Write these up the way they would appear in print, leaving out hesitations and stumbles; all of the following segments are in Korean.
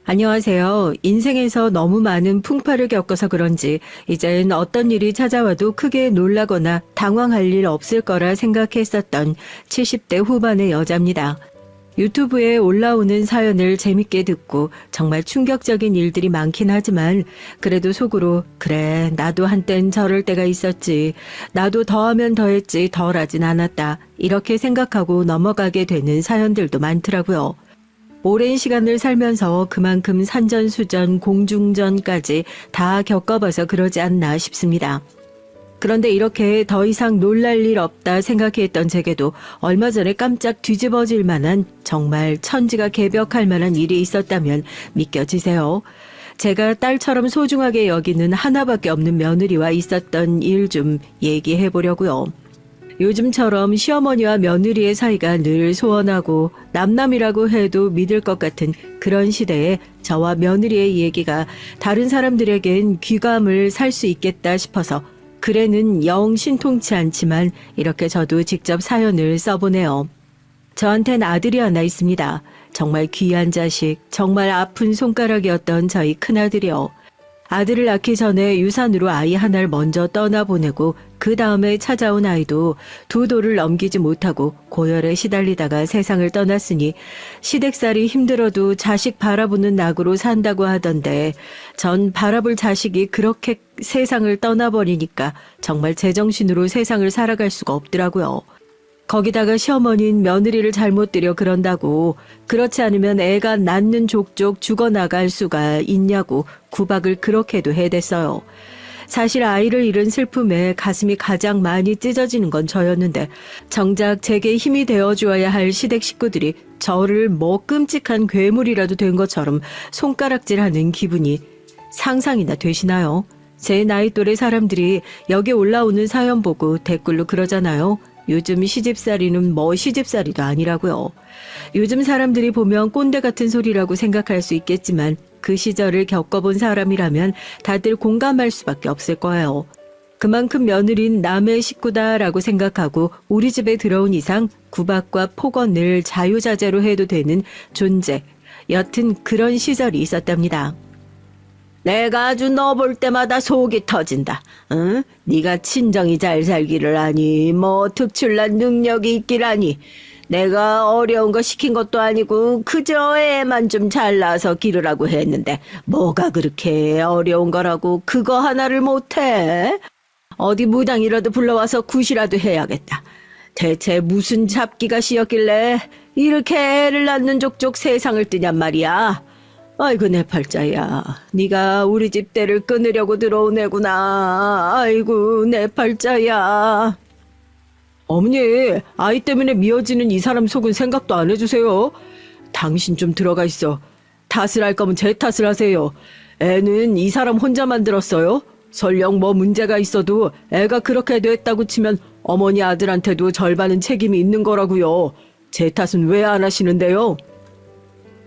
안녕하세요. 인생에서 너무 많은 풍파를 겪어서 그런지 이젠 어떤 일이 찾아와도 크게 놀라거나 당황할 일 없을 거라 생각했었던 70대 후반의 여자입니다. 유튜브에 올라오는 사연을 재밌게 듣고 정말 충격적인 일들이 많긴 하지만 그래도 속으로 그래 나도 한땐 저럴 때가 있었지. 나도 더하면 더했지 덜하진 않았다. 이렇게 생각하고 넘어가게 되는 사연들도 많더라고요. 오랜 시간을 살면서 그만큼 산전수전, 공중전까지 다 겪어봐서 그러지 않나 싶습니다. 그런데 이렇게 더 이상 놀랄 일 없다 생각했던 제게도 얼마 전에 깜짝 뒤집어질 만한 정말 천지가 개벽할 만한 일이 있었다면 믿겨지세요. 제가 딸처럼 소중하게 여기는 하나밖에 없는 며느리와 있었던 일 좀 얘기해 보려고요. 요즘처럼 시어머니와 며느리의 사이가 늘 소원하고 남남이라고 해도 믿을 것 같은 그런 시대에 저와 며느리의 얘기가 다른 사람들에겐 귀감을 살 수 있겠다 싶어서 글에는 영 신통치 않지만 이렇게 저도 직접 사연을 써보네요. 저한텐 아들이 하나 있습니다. 정말 귀한 자식, 정말 아픈 손가락이었던 저희 큰아들이요. 아들을 낳기 전에 유산으로 아이 하나를 먼저 떠나보내고 그 다음에 찾아온 아이도 두 돌을 넘기지 못하고 고열에 시달리다가 세상을 떠났으니 시댁살이 힘들어도 자식 바라보는 낙으로 산다고 하던데 전 바라볼 자식이 그렇게 세상을 떠나버리니까 정말 제정신으로 세상을 살아갈 수가 없더라고요. 거기다가 시어머니는 며느리를 잘못 들여 그런다고 그렇지 않으면 애가 낳는 족족 죽어나갈 수가 있냐고 구박을 그렇게도 해댔어요. 사실 아이를 잃은 슬픔에 가슴이 가장 많이 찢어지는 건 저였는데 정작 제게 힘이 되어주어야 할 시댁 식구들이 저를 뭐 끔찍한 괴물이라도 된 것처럼 손가락질하는 기분이 상상이나 되시나요? 제 나이 또래 사람들이 여기 올라오는 사연 보고 댓글로 그러잖아요. 요즘 시집살이는 뭐 시집살이도 아니라고요. 요즘 사람들이 보면 꼰대 같은 소리라고 생각할 수 있겠지만 그 시절을 겪어본 사람이라면 다들 공감할 수밖에 없을 거예요. 그만큼 며느린 남의 식구다라고 생각하고 우리 집에 들어온 이상 구박과 폭언을 자유자재로 해도 되는 존재. 여튼 그런 시절이 있었답니다. 내가 아주 너 볼 때마다 속이 터진다. 응? 네가 친정이 잘 살기를 아니 뭐 특출난 능력이 있길 아니 내가 어려운 거 시킨 것도 아니고 그저 애만 좀 잘나서 기르라고 했는데 뭐가 그렇게 어려운 거라고 그거 하나를 못해? 어디 무당이라도 불러와서 굿이라도 해야겠다. 대체 무슨 잡기가 씌었길래 이렇게 애를 낳는 족족 세상을 뜨냔 말이야. 아이고 내 팔자야. 네가 우리 집 대를 끊으려고 들어온 애구나. 아이고 내 팔자야. 어머니, 아이 때문에 미어지는 이 사람 속은 생각도 안 해주세요. 당신 좀 들어가 있어. 탓을 할 거면 제 탓을 하세요. 애는 이 사람 혼자 만들었어요. 설령 뭐 문제가 있어도 애가 그렇게 됐다고 치면 어머니 아들한테도 절반은 책임이 있는 거라고요. 제 탓은 왜 안 하시는데요?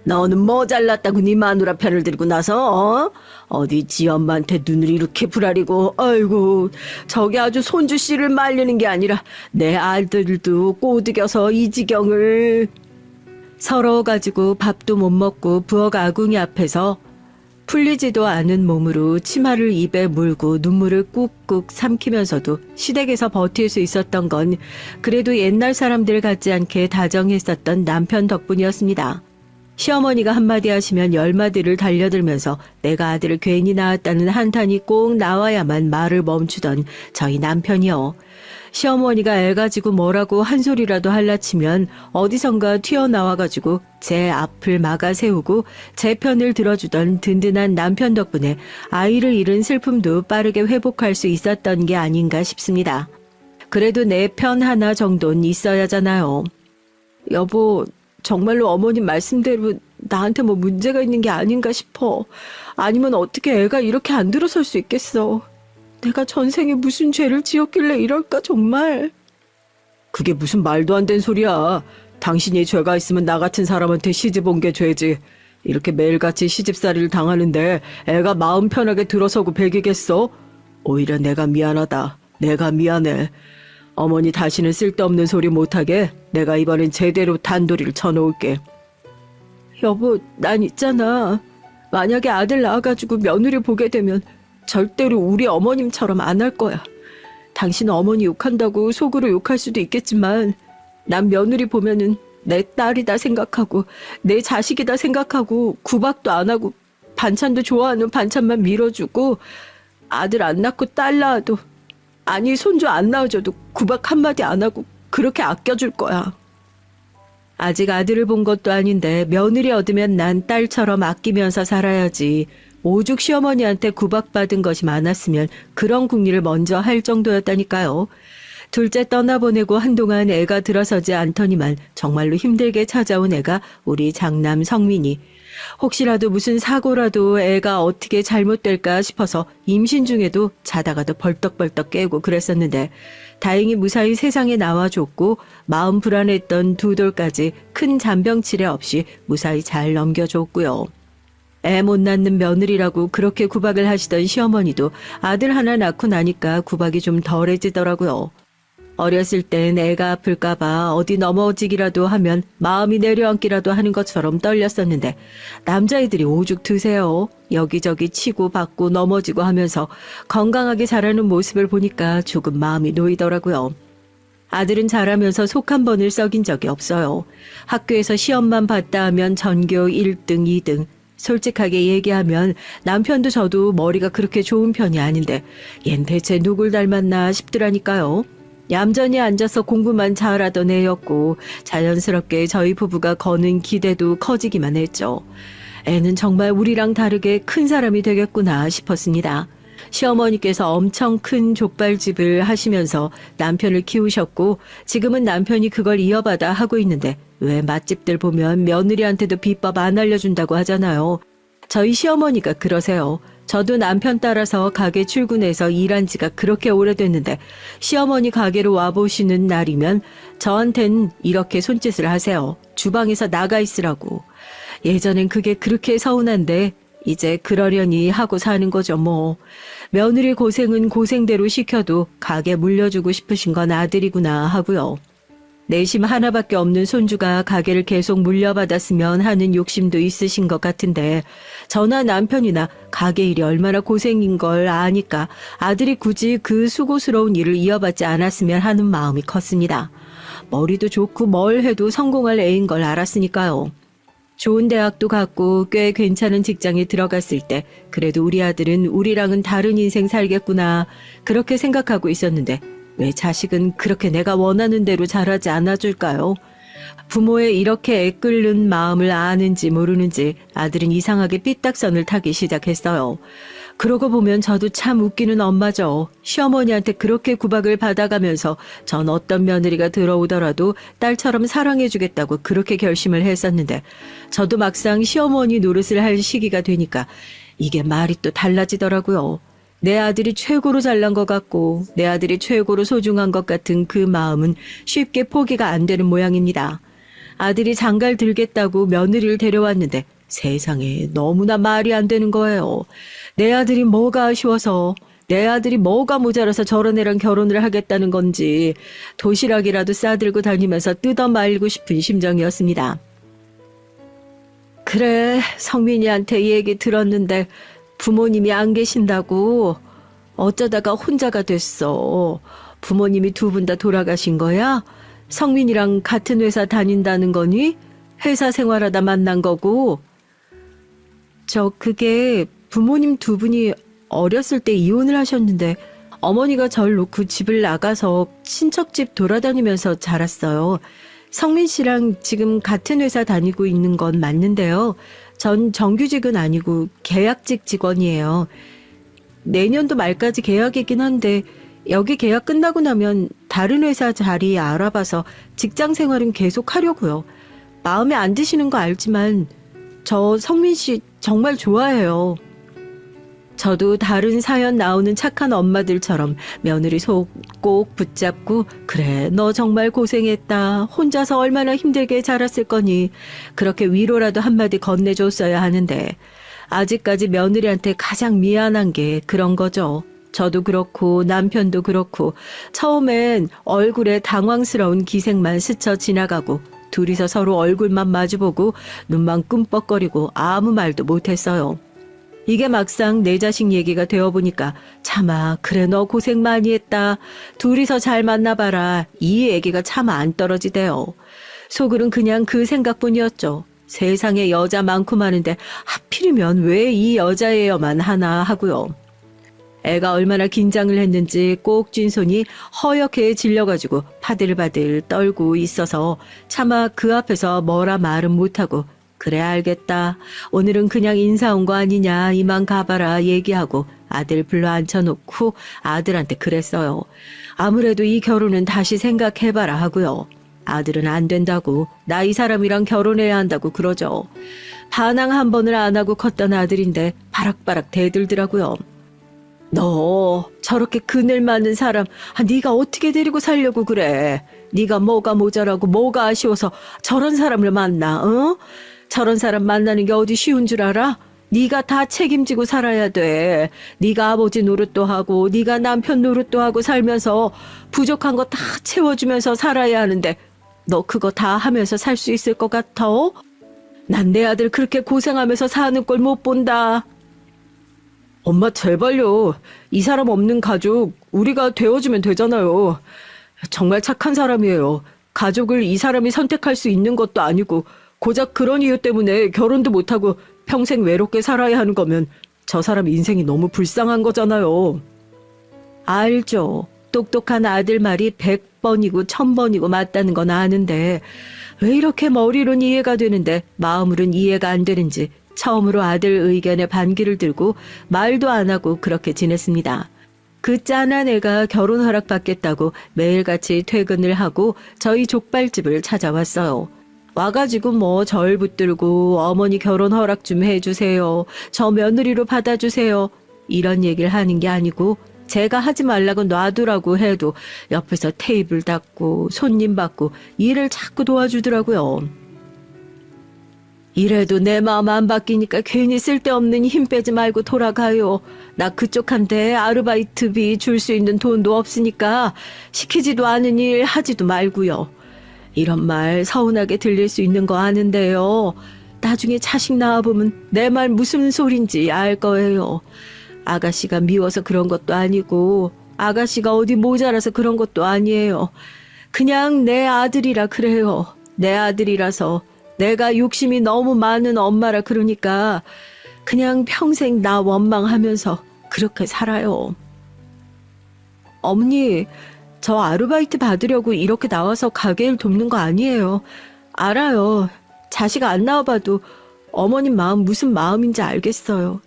너는 뭐 잘났다고 네 마누라 편을 들고 나서 어디 지 엄마한테 눈을 이렇게 부라리고 아이고 저게 아주 손주 씨를 말리는 게 아니라 내 아들도 꼬드겨서 이 지경을. 서러워가지고 밥도 못 먹고 부엌 아궁이 앞에서 풀리지도 않은 몸으로 치마를 입에 물고 눈물을 꾹꾹 삼키면서도 시댁에서 버틸 수 있었던 건 그래도 옛날 사람들 같지 않게 다정했었던 남편 덕분이었습니다. 시어머니가 한마디 하시면 10마디를 달려들면서 내가 아들을 괜히 낳았다는 한탄이 꼭 나와야만 말을 멈추던 저희 남편이요. 시어머니가 애 가지고 뭐라고 한 소리라도 할라치면 어디선가 튀어나와가지고 제 앞을 막아 세우고 제 편을 들어주던 든든한 남편 덕분에 아이를 잃은 슬픔도 빠르게 회복할 수 있었던 게 아닌가 싶습니다. 그래도 내 편 하나 정도는 있어야잖아요. 여보, 정말로 어머님 말씀대로 나한테 뭐 문제가 있는 게 아닌가 싶어. 아니면 어떻게 애가 이렇게 안 들어설 수 있겠어. 내가 전생에 무슨 죄를 지었길래 이럴까 정말. 그게 무슨 말도 안 되는 소리야. 당신이 죄가 있으면 나 같은 사람한테 시집 온 게 죄지. 이렇게 매일같이 시집살이를 당하는데 애가 마음 편하게 들어서고 배기겠어? 오히려 내가 미안하다. 내가 미안해. 어머니 다시는 쓸데없는 소리 못하게 내가 이번엔 제대로 단도리를 쳐놓을게. 여보, 난 있잖아. 만약에 아들 낳아가지고 며느리 보게 되면 절대로 우리 어머님처럼 안 할 거야. 당신 어머니 욕한다고 속으로 욕할 수도 있겠지만 난 며느리 보면은 내 딸이다 생각하고 내 자식이다 생각하고 구박도 안 하고 반찬도 좋아하는 반찬만 밀어주고 아들 안 낳고 딸 낳아도 아니 손주 안 낳아줘도 구박 한마디 안 하고 그렇게 아껴줄 거야. 아직 아들을 본 것도 아닌데 며느리 얻으면 난 딸처럼 아끼면서 살아야지. 오죽 시어머니한테 구박받은 것이 많았으면 그런 궁리를 먼저 할 정도였다니까요. 둘째 떠나보내고 한동안 애가 들어서지 않더니만 정말로 힘들게 찾아온 애가 우리 장남 성민이. 혹시라도 무슨 사고라도 애가 어떻게 잘못될까 싶어서 임신 중에도 자다가도 벌떡벌떡 깨고 그랬었는데 다행히 무사히 세상에 나와줬고 마음 불안했던 두 돌까지 큰 잔병치레 없이 무사히 잘 넘겨줬고요. 애 못 낳는 며느리라고 그렇게 구박을 하시던 시어머니도 아들 하나 낳고 나니까 구박이 좀 덜해지더라고요. 어렸을 땐 애가 아플까봐 어디 넘어지기라도 하면 마음이 내려앉기라도 하는 것처럼 떨렸었는데 남자애들이 오죽 드세요. 여기저기 치고 받고 넘어지고 하면서 건강하게 자라는 모습을 보니까 조금 마음이 놓이더라고요. 아들은 자라면서 속 한 번을 썩인 적이 없어요. 학교에서 시험만 봤다 하면 전교 1등, 2등. 솔직하게 얘기하면 남편도 저도 머리가 그렇게 좋은 편이 아닌데 얜 대체 누굴 닮았나 싶더라니까요. 얌전히 앉아서 공부만 잘하던 애였고 자연스럽게 저희 부부가 거는 기대도 커지기만 했죠. 애는 정말 우리랑 다르게 큰 사람이 되겠구나 싶었습니다. 시어머니께서 엄청 큰 족발집을 하시면서 남편을 키우셨고 지금은 남편이 그걸 이어받아 하고 있는데 왜 맛집들 보면 며느리한테도 비법 안 알려준다고 하잖아요. 저희 시어머니가 그러세요. 저도 남편 따라서 가게 출근해서 일한 지가 그렇게 오래됐는데 시어머니 가게로 와보시는 날이면 저한텐 이렇게 손짓을 하세요. 주방에서 나가 있으라고. 예전엔 그게 그렇게 서운한데 이제 그러려니 하고 사는 거죠 뭐. 며느리 고생은 고생대로 시켜도 가게 물려주고 싶으신 건 아들이구나 하고요. 내심 하나밖에 없는 손주가 가게를 계속 물려받았으면 하는 욕심도 있으신 것 같은데 저나 남편이나 가게 일이 얼마나 고생인 걸 아니까 아들이 굳이 그 수고스러운 일을 이어받지 않았으면 하는 마음이 컸습니다. 머리도 좋고 뭘 해도 성공할 애인 걸 알았으니까요. 좋은 대학도 갔고 꽤 괜찮은 직장에 들어갔을 때 그래도 우리 아들은 우리랑은 다른 인생 살겠구나 그렇게 생각하고 있었는데 왜 자식은 그렇게 내가 원하는 대로 자라지 않아줄까요? 부모의 이렇게 애끓는 마음을 아는지 모르는지 아들은 이상하게 삐딱선을 타기 시작했어요. 그러고 보면 저도 참 웃기는 엄마죠. 시어머니한테 그렇게 구박을 받아가면서 전 어떤 며느리가 들어오더라도 딸처럼 사랑해주겠다고 그렇게 결심을 했었는데 저도 막상 시어머니 노릇을 할 시기가 되니까 이게 말이 또 달라지더라고요. 내 아들이 최고로 잘난 것 같고 내 아들이 최고로 소중한 것 같은 그 마음은 쉽게 포기가 안 되는 모양입니다. 아들이 장가를 들겠다고 며느리를 데려왔는데 세상에 너무나 말이 안 되는 거예요. 내 아들이 뭐가 아쉬워서 내 아들이 뭐가 모자라서 저런 애랑 결혼을 하겠다는 건지 도시락이라도 싸들고 다니면서 뜯어 말리고 싶은 심정이었습니다. 그래, 성민이한테 이 얘기 들었는데 부모님이 안 계신다고 어쩌다가 혼자가 됐어. 부모님이 두 분 다 돌아가신 거야? 성민이랑 같은 회사 다닌다는 거니? 회사 생활하다 만난 거고. 그게 부모님 두 분이 어렸을 때 이혼을 하셨는데 어머니가 절 놓고 집을 나가서 친척집 돌아다니면서 자랐어요. 성민 씨랑 지금 같은 회사 다니고 있는 건 맞는데요. 전 정규직은 아니고 계약직 직원이에요. 내년도 말까지 계약이긴 한데 여기 계약 끝나고 나면 다른 회사 자리 알아봐서 직장 생활은 계속 하려고요. 마음에 안 드시는 거 알지만 저 성민 씨 정말 좋아해요. 저도 다른 사연 나오는 착한 엄마들처럼 며느리 속 꼭 붙잡고 그래 너 정말 고생했다. 혼자서 얼마나 힘들게 자랐을 거니. 그렇게 위로라도 한마디 건네줬어야 하는데 아직까지 며느리한테 가장 미안한 게 그런 거죠. 저도 그렇고 남편도 그렇고 처음엔 얼굴에 당황스러운 기색만 스쳐 지나가고 둘이서 서로 얼굴만 마주보고 눈만 끔뻑거리고 아무 말도 못했어요. 이게 막상 내 자식 얘기가 되어보니까 차마 그래 너 고생 많이 했다. 둘이서 잘 만나봐라. 이 얘기가 참 안 떨어지대요. 속으론 그냥 그 생각뿐이었죠. 세상에 여자 많고 많은데 하필이면 왜 이 여자애여만 하나 하고요. 애가 얼마나 긴장을 했는지 꼭 쥔 손이 허옇게 질려가지고 파들파들 떨고 있어서 차마 그 앞에서 뭐라 말은 못하고 그래 알겠다. 오늘은 그냥 인사 온 거 아니냐. 이만 가봐라 얘기하고 아들 불러 앉혀놓고 아들한테 그랬어요. 아무래도 이 결혼은 다시 생각해봐라 하고요. 아들은 안 된다고 나 이 사람이랑 결혼해야 한다고 그러죠. 반항 한 번을 안 하고 컸던 아들인데 바락바락 대들더라고요. 너 저렇게 그늘 많은 사람 네가 어떻게 데리고 살려고 그래. 네가 뭐가 모자라고 뭐가 아쉬워서 저런 사람을 만나. 어? 저런 사람 만나는 게 어디 쉬운 줄 알아? 네가 다 책임지고 살아야 돼. 네가 아버지 노릇도 하고 네가 남편 노릇도 하고 살면서 부족한 거 다 채워주면서 살아야 하는데 너 그거 다 하면서 살 수 있을 것 같아? 난 내 아들 그렇게 고생하면서 사는 걸 못 본다. 엄마 제발요. 이 사람 없는 가족 우리가 되어주면 되잖아요. 정말 착한 사람이에요. 가족을 이 사람이 선택할 수 있는 것도 아니고 고작 그런 이유 때문에 결혼도 못하고 평생 외롭게 살아야 하는 거면 저 사람 인생이 너무 불쌍한 거잖아요. 알죠. 똑똑한 아들 말이 100번이고 1000번이고 맞다는 건 아는데 왜 이렇게 머리로는 이해가 되는데 마음으로는 이해가 안 되는지 처음으로 아들 의견에 반기를 들고 말도 안 하고 그렇게 지냈습니다. 그 짠한 애가 결혼 허락 받겠다고 매일같이 퇴근을 하고 저희 족발집을 찾아왔어요. 와가지고 뭐 절 붙들고 어머니 결혼 허락 좀 해주세요. 저 며느리로 받아주세요. 이런 얘기를 하는 게 아니고 제가 하지 말라고 놔두라고 해도 옆에서 테이블 닦고 손님 받고 일을 자꾸 도와주더라고요. 이래도 내 마음 안 바뀌니까 괜히 쓸데없는 힘 빼지 말고 돌아가요. 나 그쪽한테 아르바이트비 줄 수 있는 돈도 없으니까 시키지도 않은 일 하지도 말고요. 이런 말 서운하게 들릴 수 있는 거 아는데요. 나중에 자식 낳아보면 내 말 무슨 소린지 알 거예요. 아가씨가 미워서 그런 것도 아니고 아가씨가 어디 모자라서 그런 것도 아니에요. 그냥 내 아들이라 그래요. 내 아들이라서 내가 욕심이 너무 많은 엄마라 그러니까 그냥 평생 나 원망하면서 그렇게 살아요. 어머니, 저 아르바이트 받으려고 이렇게 나와서 가게를 돕는 거 아니에요. 알아요. 자식 안 낳아봐도 어머님 마음 무슨 마음인지 알겠어요.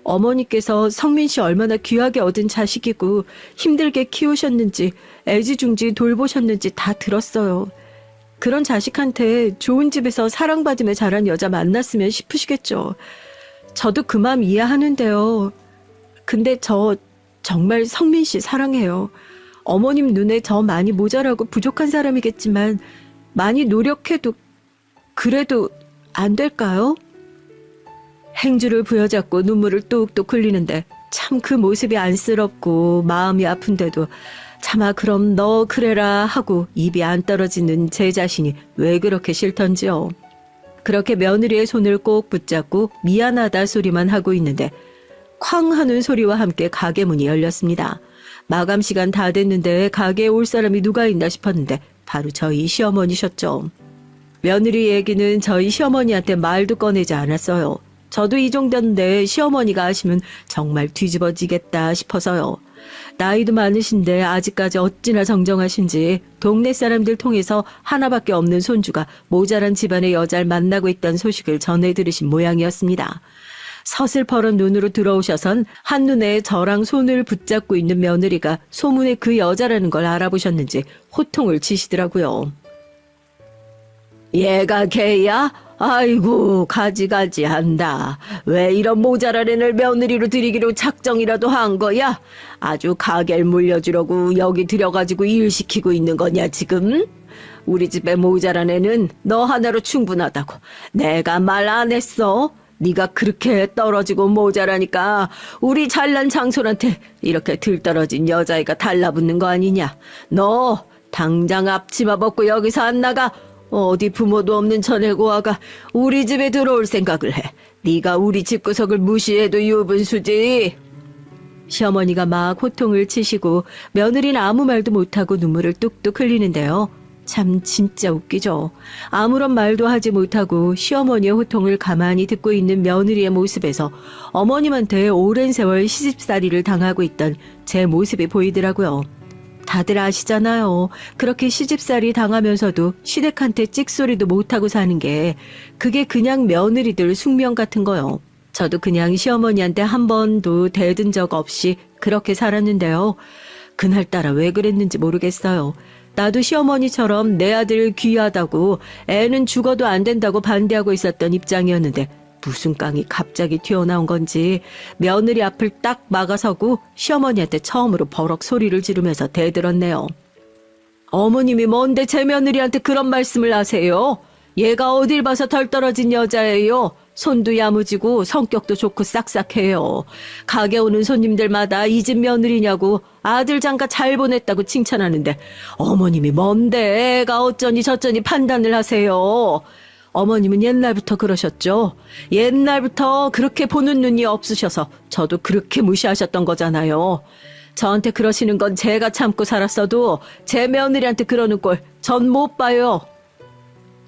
어머니께서 성민 씨 얼마나 귀하게 얻은 자식이고 힘들게 키우셨는지 애지중지 돌보셨는지 다 들었어요. 그런 자식한테 좋은 집에서 사랑받으며 자란 여자 만났으면 싶으시겠죠. 저도 그 마음 이해하는데요. 근데 저 정말 성민 씨 사랑해요. 어머님 눈에 저 많이 모자라고 부족한 사람이겠지만 많이 노력해도 그래도 안 될까요? 행주를 부여잡고 눈물을 뚝뚝 흘리는데 참 그 모습이 안쓰럽고 마음이 아픈데도 차마 그럼 너 그래라 하고 입이 안 떨어지는 제 자신이 왜 그렇게 싫던지요. 그렇게 며느리의 손을 꼭 붙잡고 미안하다 소리만 하고 있는데 쾅 하는 소리와 함께 가게 문이 열렸습니다. 마감 시간 다 됐는데 가게에 올 사람이 누가 있나 싶었는데 바로 저희 시어머니셨죠. 며느리 얘기는 저희 시어머니한테 말도 꺼내지 않았어요. 저도 이 정도인데 시어머니가 하시면 정말 뒤집어지겠다 싶어서요. 나이도 많으신데 아직까지 어찌나 정정하신지 동네 사람들 통해서 하나밖에 없는 손주가 모자란 집안의 여자를 만나고 있다는 소식을 전해 들으신 모양이었습니다. 서슬퍼런 눈으로 들어오셔선 한눈에 저랑 손을 붙잡고 있는 며느리가 소문의 그 여자라는 걸 알아보셨는지 호통을 치시더라고요. 얘가 걔야? 아이고 가지가지 한다. 왜 이런 모자란 애를 며느리로 들이기로 작정이라도 한 거야? 아주 가게를 물려주려고 여기 들여가지고 일 시키고 있는 거냐 지금? 우리 집에 모자란 애는 너 하나로 충분하다고 내가 말 안 했어? 네가 그렇게 떨어지고 모자라니까 우리 잘난 장솔한테 이렇게 들떨어진 여자애가 달라붙는 거 아니냐? 너 당장 앞치마 벗고 여기서 안 나가. 어디 부모도 없는 전에 고아가 우리 집에 들어올 생각을 해. 네가 우리 집구석을 무시해도 유분수지. 시어머니가 막 호통을 치시고 며느리는 아무 말도 못하고 눈물을 뚝뚝 흘리는데요. 참 진짜 웃기죠. 아무런 말도 하지 못하고 시어머니의 호통을 가만히 듣고 있는 며느리의 모습에서 어머님한테 오랜 세월 시집살이를 당하고 있던 제 모습이 보이더라고요. 다들 아시잖아요. 그렇게 시집살이 당하면서도 시댁한테 찍소리도 못하고 사는 게 그게 그냥 며느리들 숙명 같은 거요. 저도 그냥 시어머니한테 한 번도 대든 적 없이 그렇게 살았는데요. 그날따라 왜 그랬는지 모르겠어요. 나도 시어머니처럼 내 아들 귀하다고 애는 죽어도 안 된다고 반대하고 있었던 입장이었는데 무슨 깡이 갑자기 튀어나온 건지 며느리 앞을 딱 막아서고 시어머니한테 처음으로 버럭 소리를 지르면서 대들었네요. 어머님이 뭔데 제 며느리한테 그런 말씀을 하세요? 얘가 어딜 봐서 덜 떨어진 여자예요. 손도 야무지고 성격도 좋고 싹싹해요. 가게 오는 손님들마다 이 집 며느리냐고 아들 장가 잘 보냈다고 칭찬하는데 어머님이 뭔데 애가 어쩌니 저쩌니 판단을 하세요. 어머님은 옛날부터 그러셨죠. 옛날부터 그렇게 보는 눈이 없으셔서 저도 그렇게 무시하셨던 거잖아요. 저한테 그러시는 건 제가 참고 살았어도 제 며느리한테 그러는 꼴 전 못 봐요.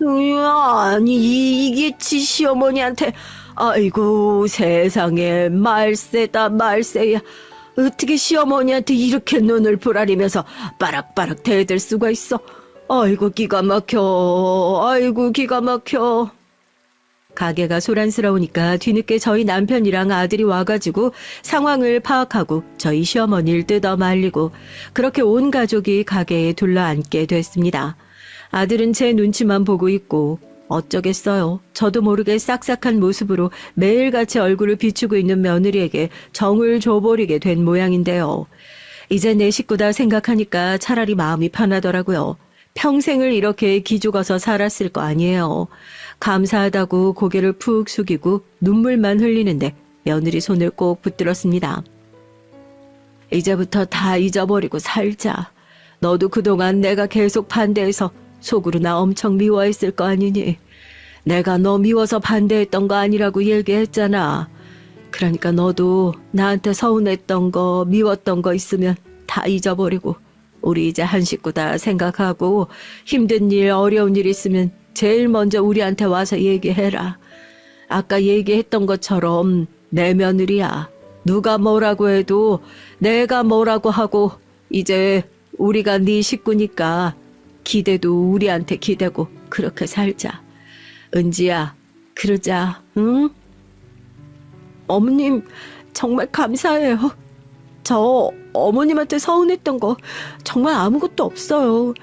아니 이게 지 시어머니한테 아이고 세상에 말세다 말세야. 어떻게 시어머니한테 이렇게 눈을 부라리면서 빠락빠락 대들 수가 있어. 아이고 기가 막혀. 아이고 기가 막혀. 가게가 소란스러우니까 뒤늦게 저희 남편이랑 아들이 와가지고 상황을 파악하고 저희 시어머니를 뜯어 말리고 그렇게 온 가족이 가게에 둘러앉게 됐습니다. 아들은 제 눈치만 보고 있고 어쩌겠어요. 저도 모르게 싹싹한 모습으로 매일같이 얼굴을 비추고 있는 며느리에게 정을 줘버리게 된 모양인데요. 이제 내 식구다 생각하니까 차라리 마음이 편하더라고요. 평생을 이렇게 기죽어서 살았을 거 아니에요. 감사하다고 고개를 푹 숙이고 눈물만 흘리는데 며느리 손을 꼭 붙들었습니다. 이제부터 다 잊어버리고 살자. 너도 그동안 내가 계속 반대해서 속으로 나 엄청 미워했을 거 아니니. 내가 너 미워서 반대했던 거 아니라고 얘기했잖아. 그러니까 너도 나한테 서운했던 거 미웠던 거 있으면 다 잊어버리고 우리 이제 한 식구다 생각하고 힘든 일 어려운 일 있으면 제일 먼저 우리한테 와서 얘기해라. 아까 얘기했던 것처럼 내 며느리야. 누가 뭐라고 해도 내가 뭐라고 하고 이제 우리가 네 식구니까 기대도 우리한테 기대고 그렇게 살자. 은지야, 그러자, 응? 어머님, 정말 감사해요. 저 어머님한테 서운했던 거 정말 아무것도 없어요.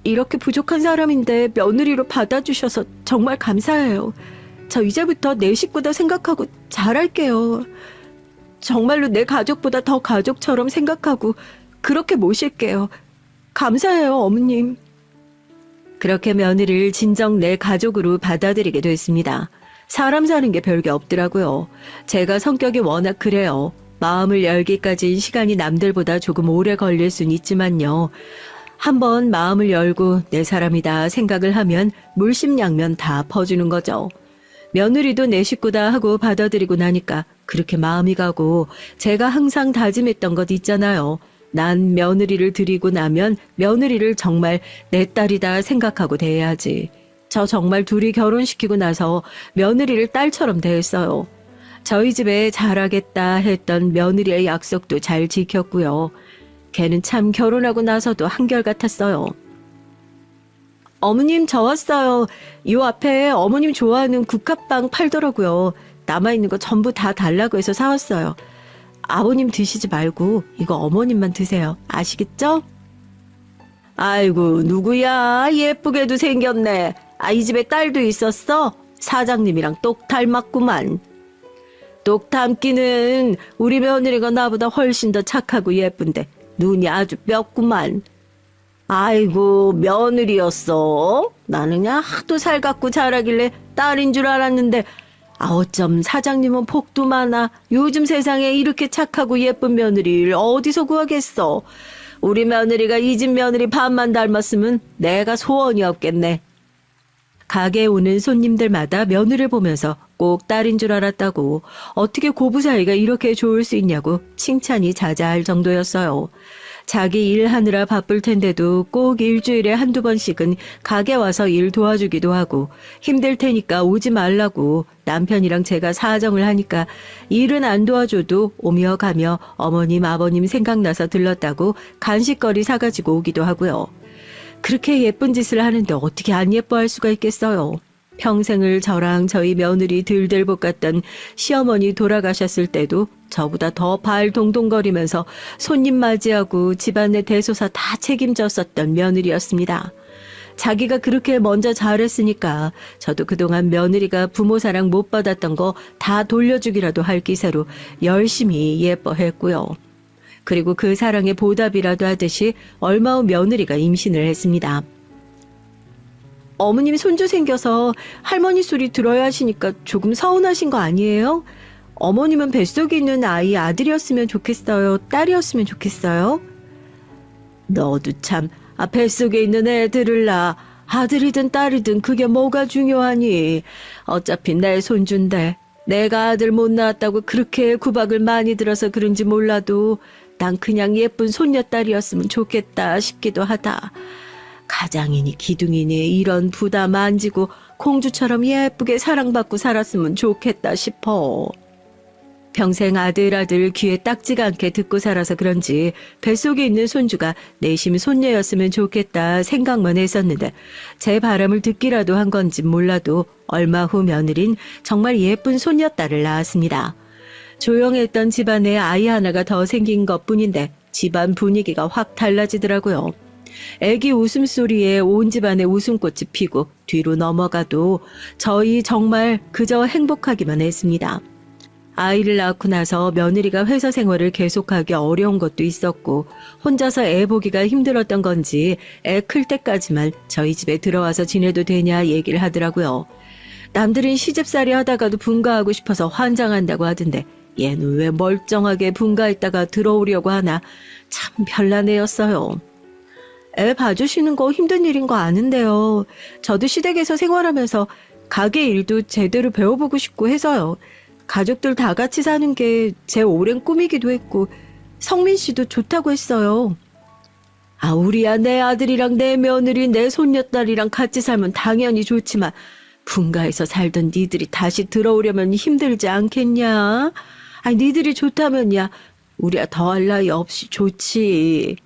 이렇게 부족한 사람인데 며느리로 받아주셔서 정말 감사해요. 저 이제부터 내 식구다 생각하고 잘할게요. 정말로 내 가족보다 더 가족처럼 생각하고 그렇게 모실게요. 감사해요, 어머님. 그렇게 며느리를 진정 내 가족으로 받아들이게 됐습니다. 사람 사는 게 별게 없더라고요. 제가 성격이 워낙 그래요. 마음을 열기까지 시간이 남들보다 조금 오래 걸릴 순 있지만요. 한번 마음을 열고 내 사람이다 생각을 하면 물심양면 다 퍼주는 거죠. 며느리도 내 식구다 하고 받아들이고 나니까 그렇게 마음이 가고 제가 항상 다짐했던 것 있잖아요. 난 며느리를 들이고 나면 며느리를 정말 내 딸이다 생각하고 대해야지. 저 정말 둘이 결혼시키고 나서 며느리를 딸처럼 대했어요. 저희 집에 잘하겠다 했던 며느리의 약속도 잘 지켰고요. 걔는 참 결혼하고 나서도 한결같았어요. 어머님 저 왔어요. 요 앞에 어머님 좋아하는 국화빵 팔더라고요. 남아있는 거 전부 다 달라고 해서 사왔어요. 아버님 드시지 말고 이거 어머님만 드세요. 아시겠죠? 아이고 누구야? 예쁘게도 생겼네. 이 집에 딸도 있었어? 사장님이랑 똑 닮았구만. 똑 닮기는 우리 며느리가 나보다 훨씬 더 착하고 예쁜데 눈이 아주 뼈구만. 아이고 며느리였어? 나는 그냥 하도 살갑고 잘하길래 딸인 줄 알았는데 어쩜 사장님은 복도 많아. 요즘 세상에 이렇게 착하고 예쁜 며느리를 어디서 구하겠어. 우리 며느리가 이 집 며느리 반만 닮았으면 내가 소원이 없겠네. 가게에 오는 손님들마다 며느리를 보면서 꼭 딸인 줄 알았다고, 어떻게 고부 사이가 이렇게 좋을 수 있냐고 칭찬이 자자할 정도였어요. 자기 일하느라 바쁠 텐데도 꼭 일주일에 한두 번씩은 가게 와서 일 도와주기도 하고, 힘들 테니까 오지 말라고 남편이랑 제가 사정을 하니까 일은 안 도와줘도 오며 가며 어머님 아버님 생각나서 들렀다고 간식거리 사가지고 오기도 하고요. 그렇게 예쁜 짓을 하는데 어떻게 안 예뻐할 수가 있겠어요. 평생을 저랑 저희 며느리 들들 볶았던 시어머니 돌아가셨을 때도 저보다 더 발 동동거리면서 손님 맞이하고 집안의 대소사 다 책임졌었던 며느리였습니다. 자기가 그렇게 먼저 잘했으니까 저도 그동안 며느리가 부모 사랑 못 받았던 거 다 돌려주기라도 할 기세로 열심히 예뻐했고요. 그리고 그 사랑의 보답이라도 하듯이 얼마 후 며느리가 임신을 했습니다. 어머님 손주 생겨서 할머니 소리 들어야 하시니까 조금 서운하신 거 아니에요? 어머님은 뱃속에 있는 아이 아들이었으면 좋겠어요? 딸이었으면 좋겠어요? 너도 참, 뱃속에 있는 애들을 낳아. 아들이든 딸이든 그게 뭐가 중요하니? 어차피 내 손주인데 내가 아들 못 낳았다고 그렇게 구박을 많이 들어서 그런지 몰라도 난 그냥 예쁜 손녀딸이었으면 좋겠다 싶기도 하다. 가장이니 기둥이니 이런 부담 안 지고 공주처럼 예쁘게 사랑받고 살았으면 좋겠다 싶어. 평생 아들 귀에 딱지가 않게 듣고 살아서 그런지 뱃속에 있는 손주가 내심 손녀였으면 좋겠다 생각만 했었는데 제 바람을 듣기라도 한 건지 몰라도 얼마 후 며느린 정말 예쁜 손녀딸을 낳았습니다. 조용했던 집안에 아이 하나가 더 생긴 것뿐인데 집안 분위기가 확 달라지더라고요. 애기 웃음소리에 온 집안에 웃음꽃이 피고 뒤로 넘어가도 저희 정말 그저 행복하기만 했습니다. 아이를 낳고 나서 며느리가 회사 생활을 계속하기 어려운 것도 있었고 혼자서 애 보기가 힘들었던 건지 애 클 때까지만 저희 집에 들어와서 지내도 되냐 얘기를 하더라고요. 남들은 시집살이 하다가도 분가하고 싶어서 환장한다고 하던데 얘는 왜 멀쩡하게 분가했다가 들어오려고 하나 참 별난 애였어요. 애 봐주시는 거 힘든 일인 거 아는데요. 저도 시댁에서 생활하면서 가게 일도 제대로 배워보고 싶고 해서요. 가족들 다 같이 사는 게 제 오랜 꿈이기도 했고 성민 씨도 좋다고 했어요. 우리야 내 아들이랑 내 며느리 내 손녀딸이랑 같이 살면 당연히 좋지만 분가해서 살던 니들이 다시 들어오려면 힘들지 않겠냐? 니들이 좋다면야 우리야 더할 나위 없이 좋지.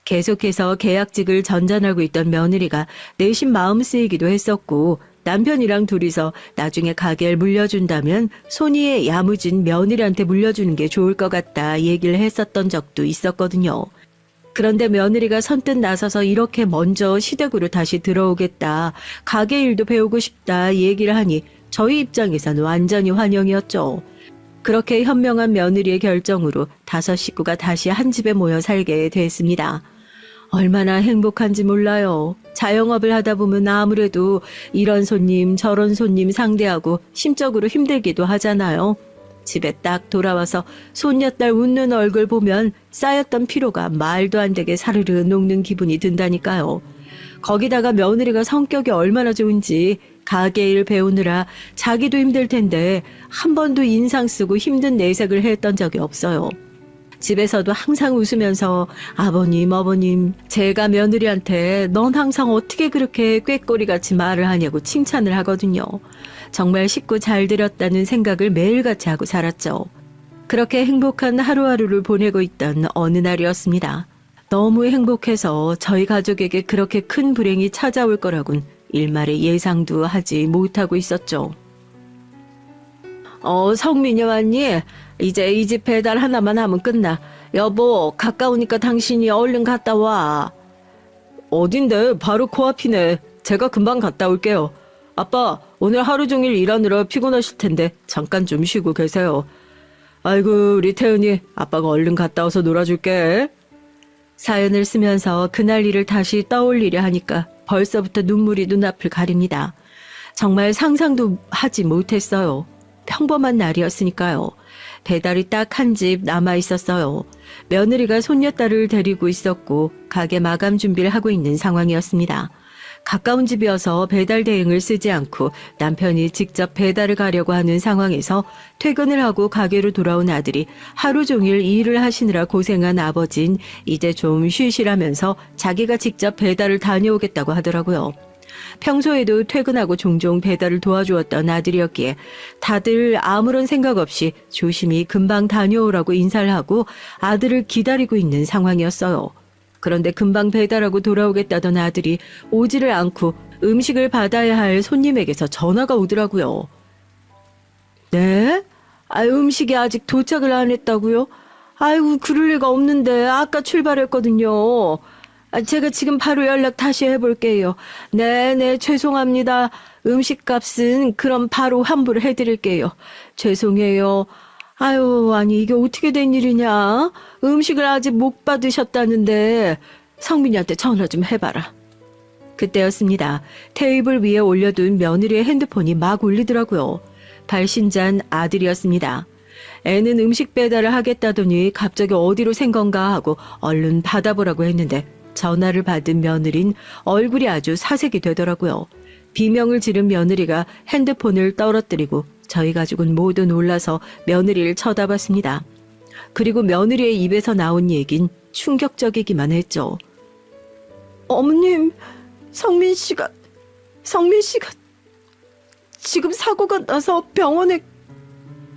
계속해서 계약직을 전전하고 있던 며느리가 내심 마음 쓰이기도 했었고 남편이랑 둘이서 나중에 가게를 물려준다면 손이의 야무진 며느리한테 물려주는 게 좋을 것 같다 얘기를 했었던 적도 있었거든요. 그런데 며느리가 선뜻 나서서 이렇게 먼저 시댁으로 다시 들어오겠다, 가게 일도 배우고 싶다 얘기를 하니 저희 입장에서는 완전히 환영이었죠. 그렇게 현명한 며느리의 결정으로 5 식구가 다시 한 집에 모여 살게 됐습니다. 얼마나 행복한지 몰라요. 자영업을 하다 보면 아무래도 이런 손님 저런 손님 상대하고 심적으로 힘들기도 하잖아요. 집에 딱 돌아와서 손녀딸 웃는 얼굴 보면 쌓였던 피로가 말도 안 되게 사르르 녹는 기분이 든다니까요. 거기다가 며느리가 성격이 얼마나 좋은지 가게 일 배우느라 자기도 힘들 텐데 한 번도 인상 쓰고 힘든 내색을 했던 적이 없어요. 집에서도 항상 웃으면서 아버님, 어머님, 제가 며느리한테 넌 항상 어떻게 그렇게 꾀꼬리같이 말을 하냐고 칭찬을 하거든요. 정말 식구 잘 들였다는 생각을 매일같이 하고 살았죠. 그렇게 행복한 하루하루를 보내고 있던 어느 날이었습니다. 너무 행복해서 저희 가족에게 그렇게 큰 불행이 찾아올 거라곤 일말의 예상도 하지 못하고 있었죠. 성민이 왔니? 이제 이 집 배달 하나만 하면 끝나. 여보, 가까우니까 당신이 얼른 갔다 와. 어딘데? 바로 코앞이네. 제가 금방 갔다 올게요. 아빠, 오늘 하루 종일 일하느라 피곤하실 텐데 잠깐 좀 쉬고 계세요. 아이고, 우리 태은이, 아빠가 얼른 갔다 와서 놀아줄게. 사연을 쓰면서 그날 일을 다시 떠올리려 하니까 벌써부터 눈물이 눈앞을 가립니다. 정말 상상도 하지 못했어요. 평범한 날이었으니까요. 배달이 딱 한 집 남아 있었어요. 며느리가 손녀딸을 데리고 있었고 가게 마감 준비를 하고 있는 상황이었습니다. 가까운 집이어서 배달 대행을 쓰지 않고 남편이 직접 배달을 가려고 하는 상황에서 퇴근을 하고 가게로 돌아온 아들이 하루 종일 일을 하시느라 고생한 아버진 이제 좀 쉬시라면서 자기가 직접 배달을 다녀오겠다고 하더라고요. 평소에도 퇴근하고 종종 배달을 도와주었던 아들이었기에 다들 아무런 생각 없이 조심히 금방 다녀오라고 인사를 하고 아들을 기다리고 있는 상황이었어요. 그런데 금방 배달하고 돌아오겠다던 아들이 오지를 않고 음식을 받아야 할 손님에게서 전화가 오더라고요. 네? 음식이 아직 도착을 안 했다고요? 아이고, 그럴 리가 없는데 아까 출발했거든요. 제가 지금 바로 연락 다시 해볼게요. 네네, 죄송합니다. 음식값은 그럼 바로 환불을 해드릴게요. 죄송해요. 아니 이게 어떻게 된 일이냐? 음식을 아직 못 받으셨다는데 성민이한테 전화 좀 해봐라. 그때였습니다. 테이블 위에 올려둔 며느리의 핸드폰이 막 울리더라고요. 발신자는 아들이었습니다. 애는 음식 배달을 하겠다더니 갑자기 어디로 샌 건가 하고 얼른 받아보라고 했는데 전화를 받은 며느린 얼굴이 아주 사색이 되더라고요. 비명을 지른 며느리가 핸드폰을 떨어뜨리고 저희 가족은 모두 놀라서 며느리를 쳐다봤습니다. 그리고 며느리의 입에서 나온 얘긴 충격적이기만 했죠. 어머님, 성민 씨가 지금 사고가 나서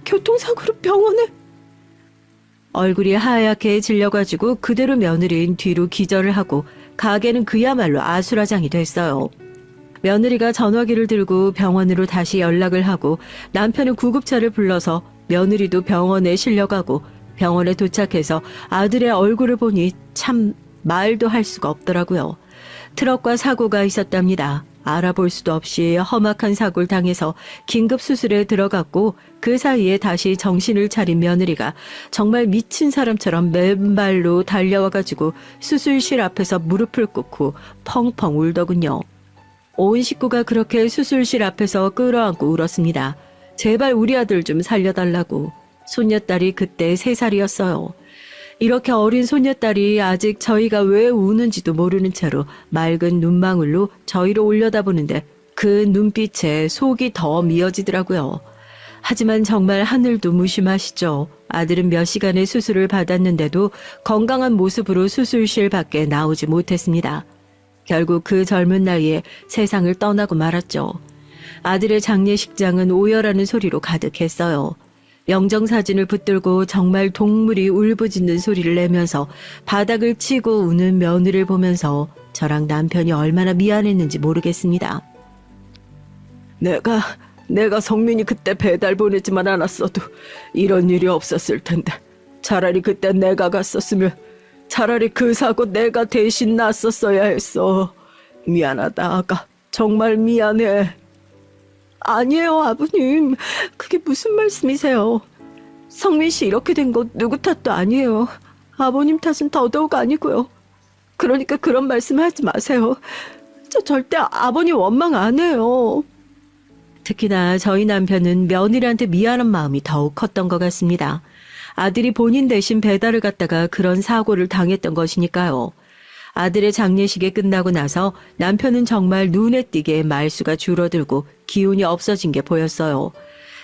교통사고로 병원에. 얼굴이 하얗게 질려가지고 그대로 며느리는 뒤로 기절을 하고 가게는 그야말로 아수라장이 됐어요. 며느리가 전화기를 들고 병원으로 다시 연락을 하고 남편은 구급차를 불러서 며느리도 병원에 실려가고 병원에 도착해서 아들의 얼굴을 보니 참 말도 할 수가 없더라고요. 트럭과 사고가 있었답니다. 알아볼 수도 없이 험악한 사고를 당해서 긴급 수술에 들어갔고 그 사이에 다시 정신을 차린 며느리가 정말 미친 사람처럼 맨발로 달려와가지고 수술실 앞에서 무릎을 꿇고 펑펑 울더군요. 온 식구가 그렇게 수술실 앞에서 끌어안고 울었습니다. 제발 우리 아들 좀 살려달라고. 손녀딸이 그때 3살이었어요. 이렇게 어린 손녀딸이 아직 저희가 왜 우는지도 모르는 채로 맑은 눈망울로 저희를 올려다보는데 그 눈빛에 속이 더 미어지더라고요. 하지만 정말 하늘도 무심하시죠. 아들은 몇 시간의 수술을 받았는데도 건강한 모습으로 수술실 밖에 나오지 못했습니다. 결국 그 젊은 나이에 세상을 떠나고 말았죠. 아들의 장례식장은 오열하는 소리로 가득했어요. 영정사진을 붙들고 정말 동물이 울부짖는 소리를 내면서 바닥을 치고 우는 며느리를 보면서 저랑 남편이 얼마나 미안했는지 모르겠습니다. 내가 성민이 그때 배달 보내지만 않았어도 이런 일이 없었을 텐데 차라리 그때 내가 갔었으면 차라리 그 사고 내가 대신 났었어야 했어. 미안하다, 아가. 정말 미안해. 아니에요, 아버님. 그게 무슨 말씀이세요? 성민 씨 이렇게 된 거 누구 탓도 아니에요. 아버님 탓은 더더욱 아니고요. 그러니까 그런 말씀 하지 마세요. 저 절대 아버님 원망 안 해요. 특히나 저희 남편은 며느리한테 미안한 마음이 더욱 컸던 것 같습니다. 아들이 본인 대신 배달을 갔다가 그런 사고를 당했던 것이니까요. 아들의 장례식이 끝나고 나서 남편은 정말 눈에 띄게 말수가 줄어들고 기운이 없어진 게 보였어요.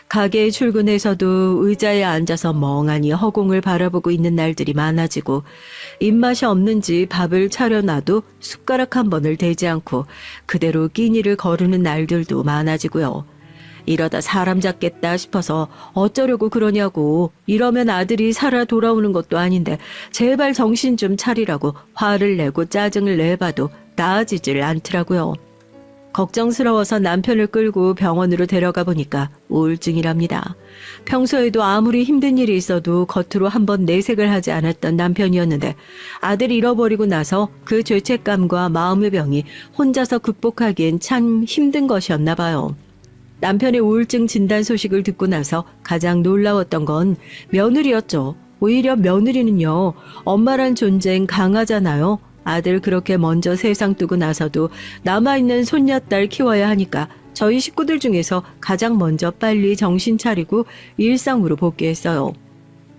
가게에 출근해서도 의자에 앉아서 멍하니 허공을 바라보고 있는 날들이 많아지고 입맛이 없는지 밥을 차려놔도 숟가락 한 번을 대지 않고 그대로 끼니를 거르는 날들도 많아지고요. 이러다 사람 잡겠다 싶어서 어쩌려고 그러냐고. 이러면 아들이 살아 돌아오는 것도 아닌데 제발 정신 좀 차리라고 화를 내고 짜증을 내봐도 나아지질 않더라고요. 걱정스러워서 남편을 끌고 병원으로 데려가 보니까 우울증이랍니다. 평소에도 아무리 힘든 일이 있어도 겉으로 한번 내색을 하지 않았던 남편이었는데 아들 잃어버리고 나서 그 죄책감과 마음의 병이 혼자서 극복하기엔 참 힘든 것이었나 봐요. 남편의 우울증 진단 소식을 듣고 나서 가장 놀라웠던 건 며느리였죠. 오히려 며느리는요, 엄마란 존재는 강하잖아요. 아들 그렇게 먼저 세상 두고 나서도 남아있는 손녀딸 키워야 하니까 저희 식구들 중에서 가장 먼저 빨리 정신 차리고 일상으로 복귀했어요.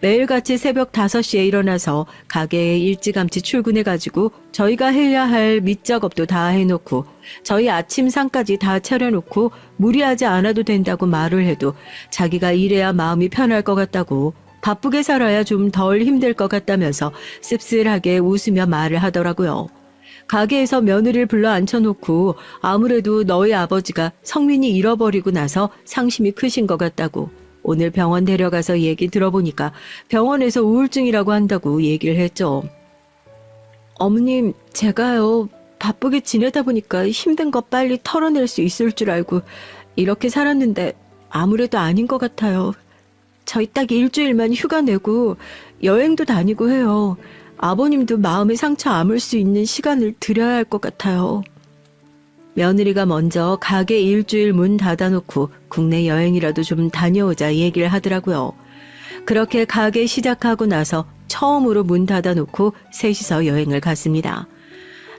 매일같이 새벽 5시에 일어나서 가게에 일찌감치 출근해가지고 저희가 해야 할 밑작업도 다 해놓고 저희 아침상까지 다 차려놓고 무리하지 않아도 된다고 말을 해도 자기가 이래야 마음이 편할 것 같다고 바쁘게 살아야 좀 덜 힘들 것 같다면서 씁쓸하게 웃으며 말을 하더라고요. 가게에서 며느리를 불러 앉혀놓고 아무래도 너희 아버지가 성민이 잃어버리고 나서 상심이 크신 것 같다고 오늘 병원 데려가서 얘기 들어보니까 병원에서 우울증이라고 한다고 얘기를 했죠. 어머님, 제가요, 바쁘게 지내다 보니까 힘든 거 빨리 털어낼 수 있을 줄 알고 이렇게 살았는데 아무래도 아닌 것 같아요. 저희 딱 일주일만 휴가 내고 여행도 다니고 해요. 아버님도 마음의 상처 아물 수 있는 시간을 드려야 할 것 같아요. 며느리가 먼저 가게 일주일 문 닫아놓고 국내 여행이라도 좀 다녀오자 얘기를 하더라고요. 그렇게 가게 시작하고 나서 처음으로 문 닫아놓고 셋이서 여행을 갔습니다.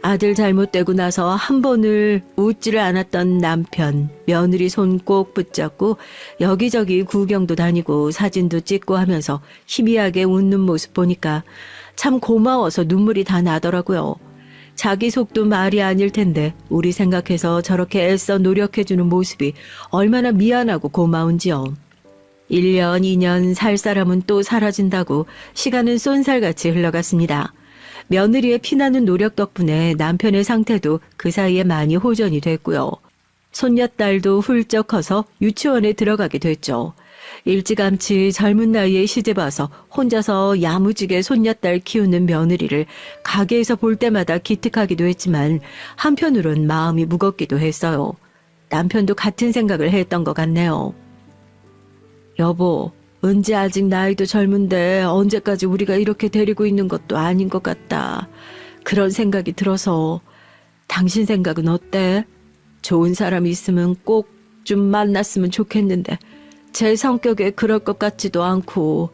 아들 잘못되고 나서 한 번을 웃지를 않았던 남편, 며느리 손 꼭 붙잡고 여기저기 구경도 다니고 사진도 찍고 하면서 희미하게 웃는 모습 보니까 참 고마워서 눈물이 다 나더라고요. 자기 속도 말이 아닐 텐데 우리 생각해서 저렇게 애써 노력해주는 모습이 얼마나 미안하고 고마운지요. 1년, 2년 살 사람은 또 사라진다고 시간은 쏜살같이 흘러갔습니다. 며느리의 피나는 노력 덕분에 남편의 상태도 그 사이에 많이 호전이 됐고요. 손녀딸도 훌쩍 커서 유치원에 들어가게 됐죠. 일찌감치 젊은 나이에 시집와서 혼자서 야무지게 손녀딸 키우는 며느리를 가게에서 볼 때마다 기특하기도 했지만 한편으론 마음이 무겁기도 했어요. 남편도 같은 생각을 했던 것 같네요. 여보, 은지 아직 나이도 젊은데 언제까지 우리가 이렇게 데리고 있는 것도 아닌 것 같다. 그런 생각이 들어서. 당신 생각은 어때? 좋은 사람이 있으면 꼭 좀 만났으면 좋겠는데 제 성격에 그럴 것 같지도 않고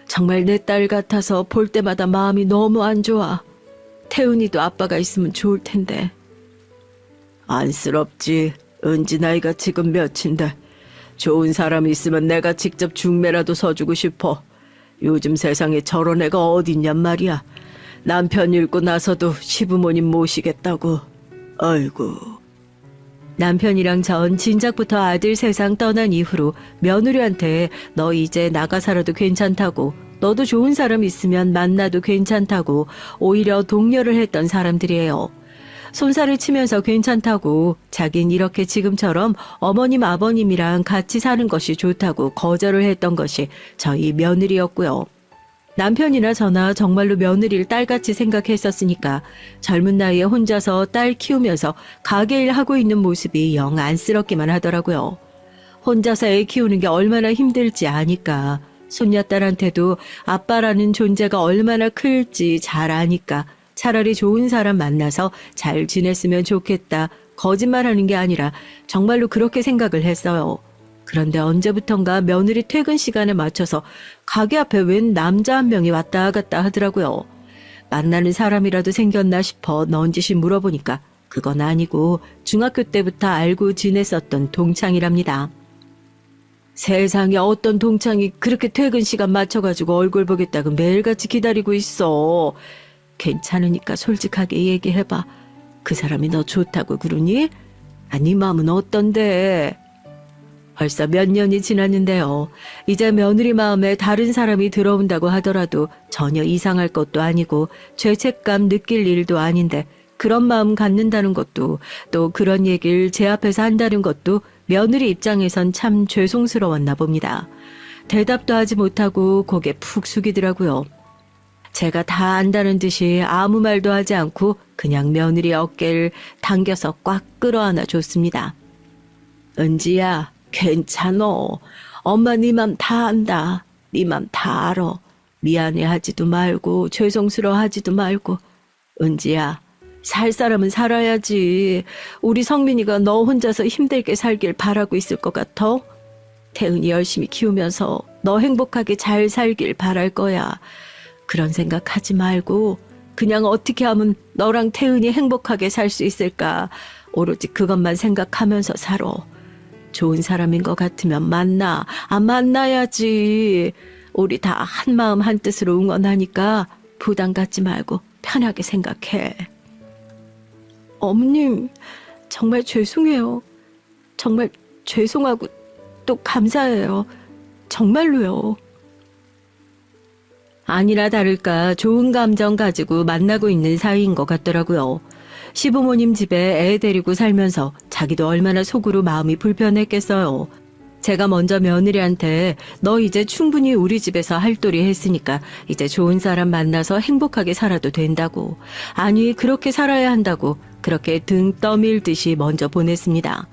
정말 내 딸 같아서 볼 때마다 마음이 너무 안 좋아. 태훈이도 아빠가 있으면 좋을 텐데. 안쓰럽지. 은지 나이가 지금 몇인데 좋은 사람이 있으면 내가 직접 중매라도 서주고 싶어. 요즘 세상에 저런 애가 어딨냔 말이야. 남편 잃고 나서도 시부모님 모시겠다고. 아이고. 남편이랑 전 진작부터 아들 세상 떠난 이후로 며느리한테 너 이제 나가 살아도 괜찮다고, 너도 좋은 사람 있으면 만나도 괜찮다고 오히려 독려를 했던 사람들이에요. 손살을 치면서 괜찮다고, 자긴 이렇게 지금처럼 어머님 아버님이랑 같이 사는 것이 좋다고 거절을 했던 것이 저희 며느리였고요. 남편이나 저나 정말로 며느리를 딸같이 생각했었으니까 젊은 나이에 혼자서 딸 키우면서 가게일 하고 있는 모습이 영 안쓰럽기만 하더라고요. 혼자서 애 키우는 게 얼마나 힘들지 아니까, 손녀딸한테도 아빠라는 존재가 얼마나 클지 잘 아니까 차라리 좋은 사람 만나서 잘 지냈으면 좋겠다, 거짓말하는 게 아니라 정말로 그렇게 생각을 했어요. 그런데 언제부턴가 며느리 퇴근 시간에 맞춰서 가게 앞에 웬 남자 한 명이 왔다 갔다 하더라고요. 만나는 사람이라도 생겼나 싶어 넌지시 물어보니까 그건 아니고 중학교 때부터 알고 지냈었던 동창이랍니다. 세상에 어떤 동창이 그렇게 퇴근 시간 맞춰가지고 얼굴 보겠다고 매일같이 기다리고 있어. 괜찮으니까 솔직하게 얘기해봐. 그 사람이 너 좋다고 그러니? 네 마음은 어떤데? 벌써 몇 년이 지났는데요. 이제 며느리 마음에 다른 사람이 들어온다고 하더라도 전혀 이상할 것도 아니고 죄책감 느낄 일도 아닌데 그런 마음 갖는다는 것도, 또 그런 얘기를 제 앞에서 한다는 것도 며느리 입장에선 참 죄송스러웠나 봅니다. 대답도 하지 못하고 고개 푹 숙이더라고요. 제가 다 안다는 듯이 아무 말도 하지 않고 그냥 며느리 어깨를 당겨서 꽉 끌어안아 줬습니다. 은지야, 괜찮어. 엄마 네 맘 다 안다. 네 맘 다 알아. 미안해하지도 말고 죄송스러워하지도 말고. 은지야, 살 사람은 살아야지. 우리 성민이가 너 혼자서 힘들게 살길 바라고 있을 것 같아? 태은이 열심히 키우면서 너 행복하게 잘 살길 바랄 거야. 그런 생각하지 말고 그냥 어떻게 하면 너랑 태은이 행복하게 살 수 있을까, 오로지 그것만 생각하면서 살아. 좋은 사람인 것 같으면 만나. 만나야지. 우리 다 한마음 한뜻으로 응원하니까 부담 갖지 말고 편하게 생각해. 어머님, 정말 죄송해요. 정말 죄송하고 또 감사해요. 정말로요. 아니나 다를까 좋은 감정 가지고 만나고 있는 사이인 것 같더라고요. 시부모님 집에 애 데리고 살면서 자기도 얼마나 속으로 마음이 불편했겠어요. 제가 먼저 며느리한테 너 이제 충분히 우리 집에서 할도리 했으니까 이제 좋은 사람 만나서 행복하게 살아도 된다고. 아니 그렇게 살아야 한다고 그렇게 등 떠밀듯이 먼저 보냈습니다.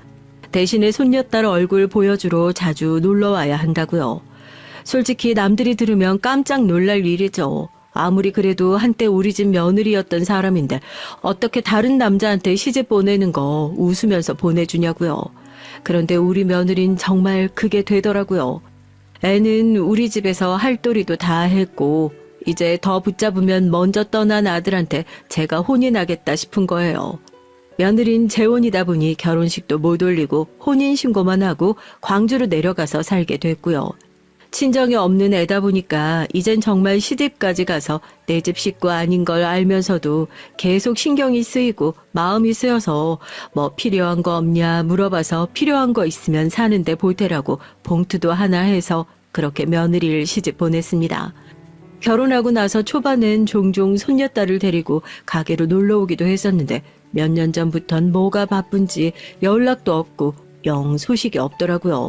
대신에 손녀딸 얼굴 보여주러 자주 놀러와야 한다고요. 솔직히 남들이 들으면 깜짝 놀랄 일이죠. 아무리 그래도 한때 우리 집 며느리였던 사람인데 어떻게 다른 남자한테 시집 보내는 거 웃으면서 보내주냐고요. 그런데 우리 며느린 정말 그게 되더라고요. 애는 우리 집에서 할도리도 다 했고 이제 더 붙잡으면 먼저 떠난 아들한테 제가 혼이 나겠다 싶은 거예요. 며느린 재혼이다 보니 결혼식도 못 올리고 혼인신고만 하고 광주로 내려가서 살게 됐고요. 친정이 없는 애다 보니까 이젠 정말 시집까지 가서 내 집 식구 아닌 걸 알면서도 계속 신경이 쓰이고 마음이 쓰여서 뭐 필요한 거 없냐 물어봐서 필요한 거 있으면 사는데 보태라고 봉투도 하나 해서 그렇게 며느리를 시집 보냈습니다. 결혼하고 나서 초반엔 종종 손녀딸을 데리고 가게로 놀러 오기도 했었는데 몇 년 전부턴 뭐가 바쁜지 연락도 없고 영 소식이 없더라고요.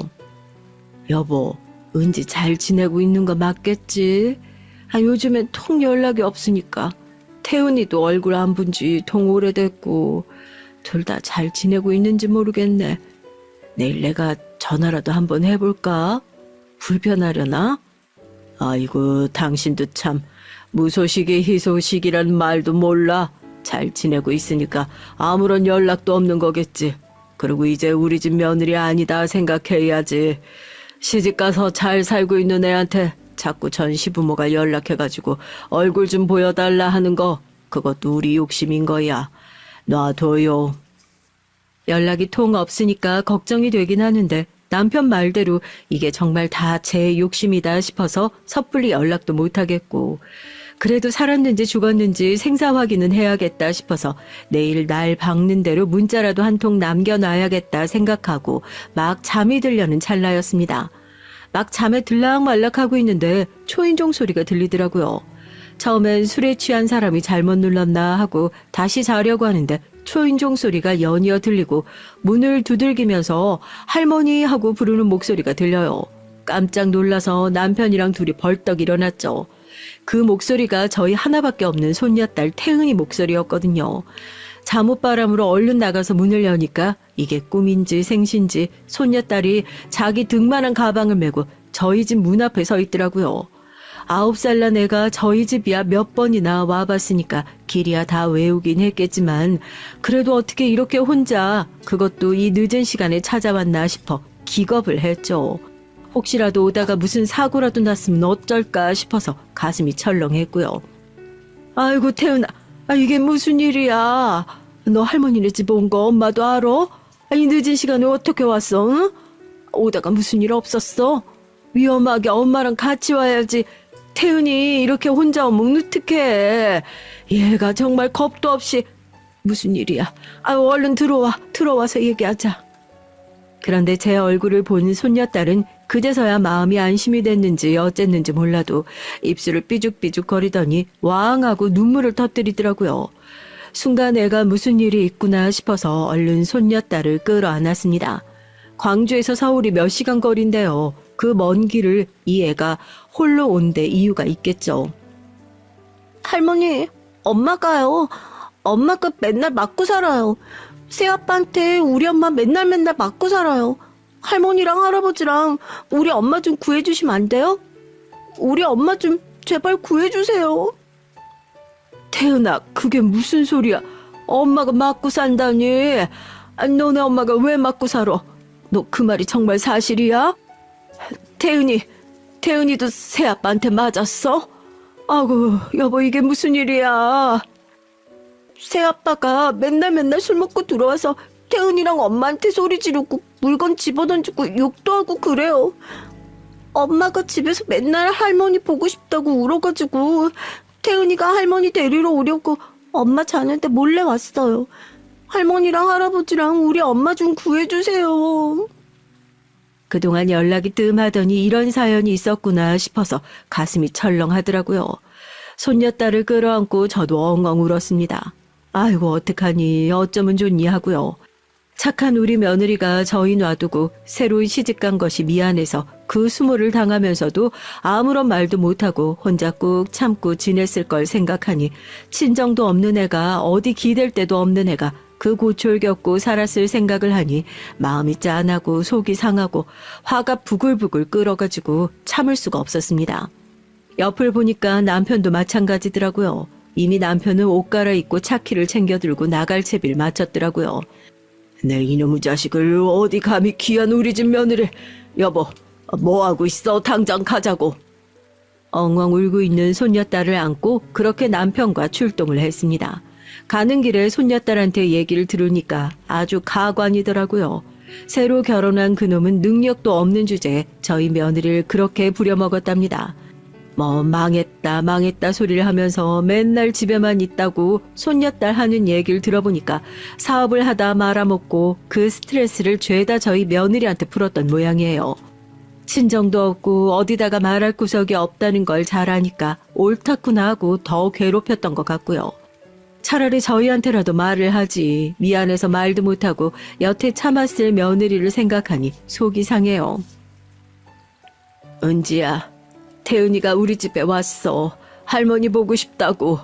여보, 은지 잘 지내고 있는 거 맞겠지? 요즘엔 통 연락이 없으니까. 태은이도 얼굴 안 본 지 통 오래됐고 둘 다 잘 지내고 있는지 모르겠네. 내일 내가 전화라도 한번 해볼까? 불편하려나? 아이고 당신도 참 무소식이 희소식이란 말도 몰라. 잘 지내고 있으니까 아무런 연락도 없는 거겠지. 그리고 이제 우리 집 며느리 아니다 생각해야지. 시집가서 잘 살고 있는 애한테 자꾸 전 시부모가 연락해가지고 얼굴 좀 보여달라 하는 거 그것도 우리 욕심인 거야. 놔둬요. 연락이 통 없으니까 걱정이 되긴 하는데 남편 말대로 이게 정말 다 제 욕심이다 싶어서 섣불리 연락도 못하겠고 그래도 살았는지 죽었는지 생사 확인은 해야겠다 싶어서 내일 날 박는 대로 문자라도 한 통 남겨놔야겠다 생각하고 막 잠이 들려는 찰나였습니다. 막 잠에 들락말락하고 있는데 초인종 소리가 들리더라고요. 처음엔 술에 취한 사람이 잘못 눌렀나 하고 다시 자려고 하는데 초인종 소리가 연이어 들리고 문을 두들기면서 할머니 하고 부르는 목소리가 들려요. 깜짝 놀라서 남편이랑 둘이 벌떡 일어났죠. 그 목소리가 저희 하나밖에 없는 손녀딸 태은이 목소리였거든요. 잠옷바람으로 얼른 나가서 문을 여니까 이게 꿈인지 생신지 손녀딸이 자기 등만한 가방을 메고 저희 집 문 앞에 서 있더라고요. 9살 난 애가 저희 집이야 몇 번이나 와봤으니까 길이야 다 외우긴 했겠지만 그래도 어떻게 이렇게 혼자 그것도 이 늦은 시간에 찾아왔나 싶어 기겁을 했죠. 혹시라도 오다가 무슨 사고라도 났으면 어쩔까 싶어서 가슴이 철렁했고요. 아이고 태은아, 이게 무슨 일이야? 너 할머니네 집 온 거 엄마도 알아? 이 늦은 시간에 어떻게 왔어? 응? 오다가 무슨 일 없었어? 위험하게 엄마랑 같이 와야지. 태은이 이렇게 혼자 오면 어떡해. 얘가 정말 겁도 없이. 무슨 일이야? 얼른 들어와서 얘기하자. 그런데 제 얼굴을 본 손녀딸은 그제서야 마음이 안심이 됐는지 어쨌는지 몰라도 입술을 삐죽삐죽 거리더니 와앙하고 눈물을 터뜨리더라고요. 순간 애가 무슨 일이 있구나 싶어서 얼른 손녀딸을 끌어안았습니다. 광주에서 서울이 몇 시간 거리인데요. 그 먼 길을 이 애가 홀로 온데 이유가 있겠죠. 할머니, 엄마가요. 엄마가 맨날 맞고 살아요. 새아빠한테 우리 엄마 맨날 맞고 살아요. 할머니랑 할아버지랑 우리 엄마 좀 구해주시면 안 돼요? 우리 엄마 좀 제발 구해주세요. 태은아, 그게 무슨 소리야? 엄마가 맞고 산다니. 너네 엄마가 왜 맞고 살아? 너 그 말이 정말 사실이야? 태은이도 새아빠한테 맞았어? 아구, 여보 이게 무슨 일이야? 새아빠가 맨날 술 먹고 들어와서 태은이랑 엄마한테 소리 지르고 물건 집어던지고 욕도 하고 그래요. 엄마가 집에서 맨날 할머니 보고 싶다고 울어가지고 태은이가 할머니 데리러 오려고 엄마 자는데 몰래 왔어요. 할머니랑 할아버지랑 우리 엄마 좀 구해주세요. 그동안 연락이 뜸하더니 이런 사연이 있었구나 싶어서 가슴이 철렁하더라고요. 손녀딸을 끌어안고 저도 엉엉 울었습니다. 아이고 어떡하니 어쩌면 좋니 하고요. 착한 우리 며느리가 저희 놔두고 새로이 시집간 것이 미안해서 그 수모를 당하면서도 아무런 말도 못하고 혼자 꾹 참고 지냈을 걸 생각하니 친정도 없는 애가 어디 기댈 데도 없는 애가 그 고초를 겪고 살았을 생각을 하니 마음이 짠하고 속이 상하고 화가 부글부글 끓어가지고 참을 수가 없었습니다. 옆을 보니까 남편도 마찬가지더라고요. 이미 남편은 옷 갈아입고 차키를 챙겨 들고 나갈 채비를 마쳤더라고요. 내 이놈의 자식을 어디 감히 귀한 우리 집 며느리. 여보, 뭐하고 있어? 당장 가자고. 엉엉 울고 있는 손녀딸을 안고 그렇게 남편과 출동을 했습니다. 가는 길에 손녀딸한테 얘기를 들으니까 아주 가관이더라고요. 새로 결혼한 그놈은 능력도 없는 주제에 저희 며느리를 그렇게 부려먹었답니다. 뭐 망했다 소리를 하면서 맨날 집에만 있다고 손녀딸 하는 얘기를 들어보니까 사업을 하다 말아먹고 그 스트레스를 죄다 저희 며느리한테 풀었던 모양이에요. 친정도 없고 어디다가 말할 구석이 없다는 걸 잘 아니까 옳다구나 하고 더 괴롭혔던 것 같고요. 차라리 저희한테라도 말을 하지 미안해서 말도 못하고 여태 참았을 며느리를 생각하니 속이 상해요. 은지야, 태은이가 우리 집에 왔어. 할머니 보고 싶다고.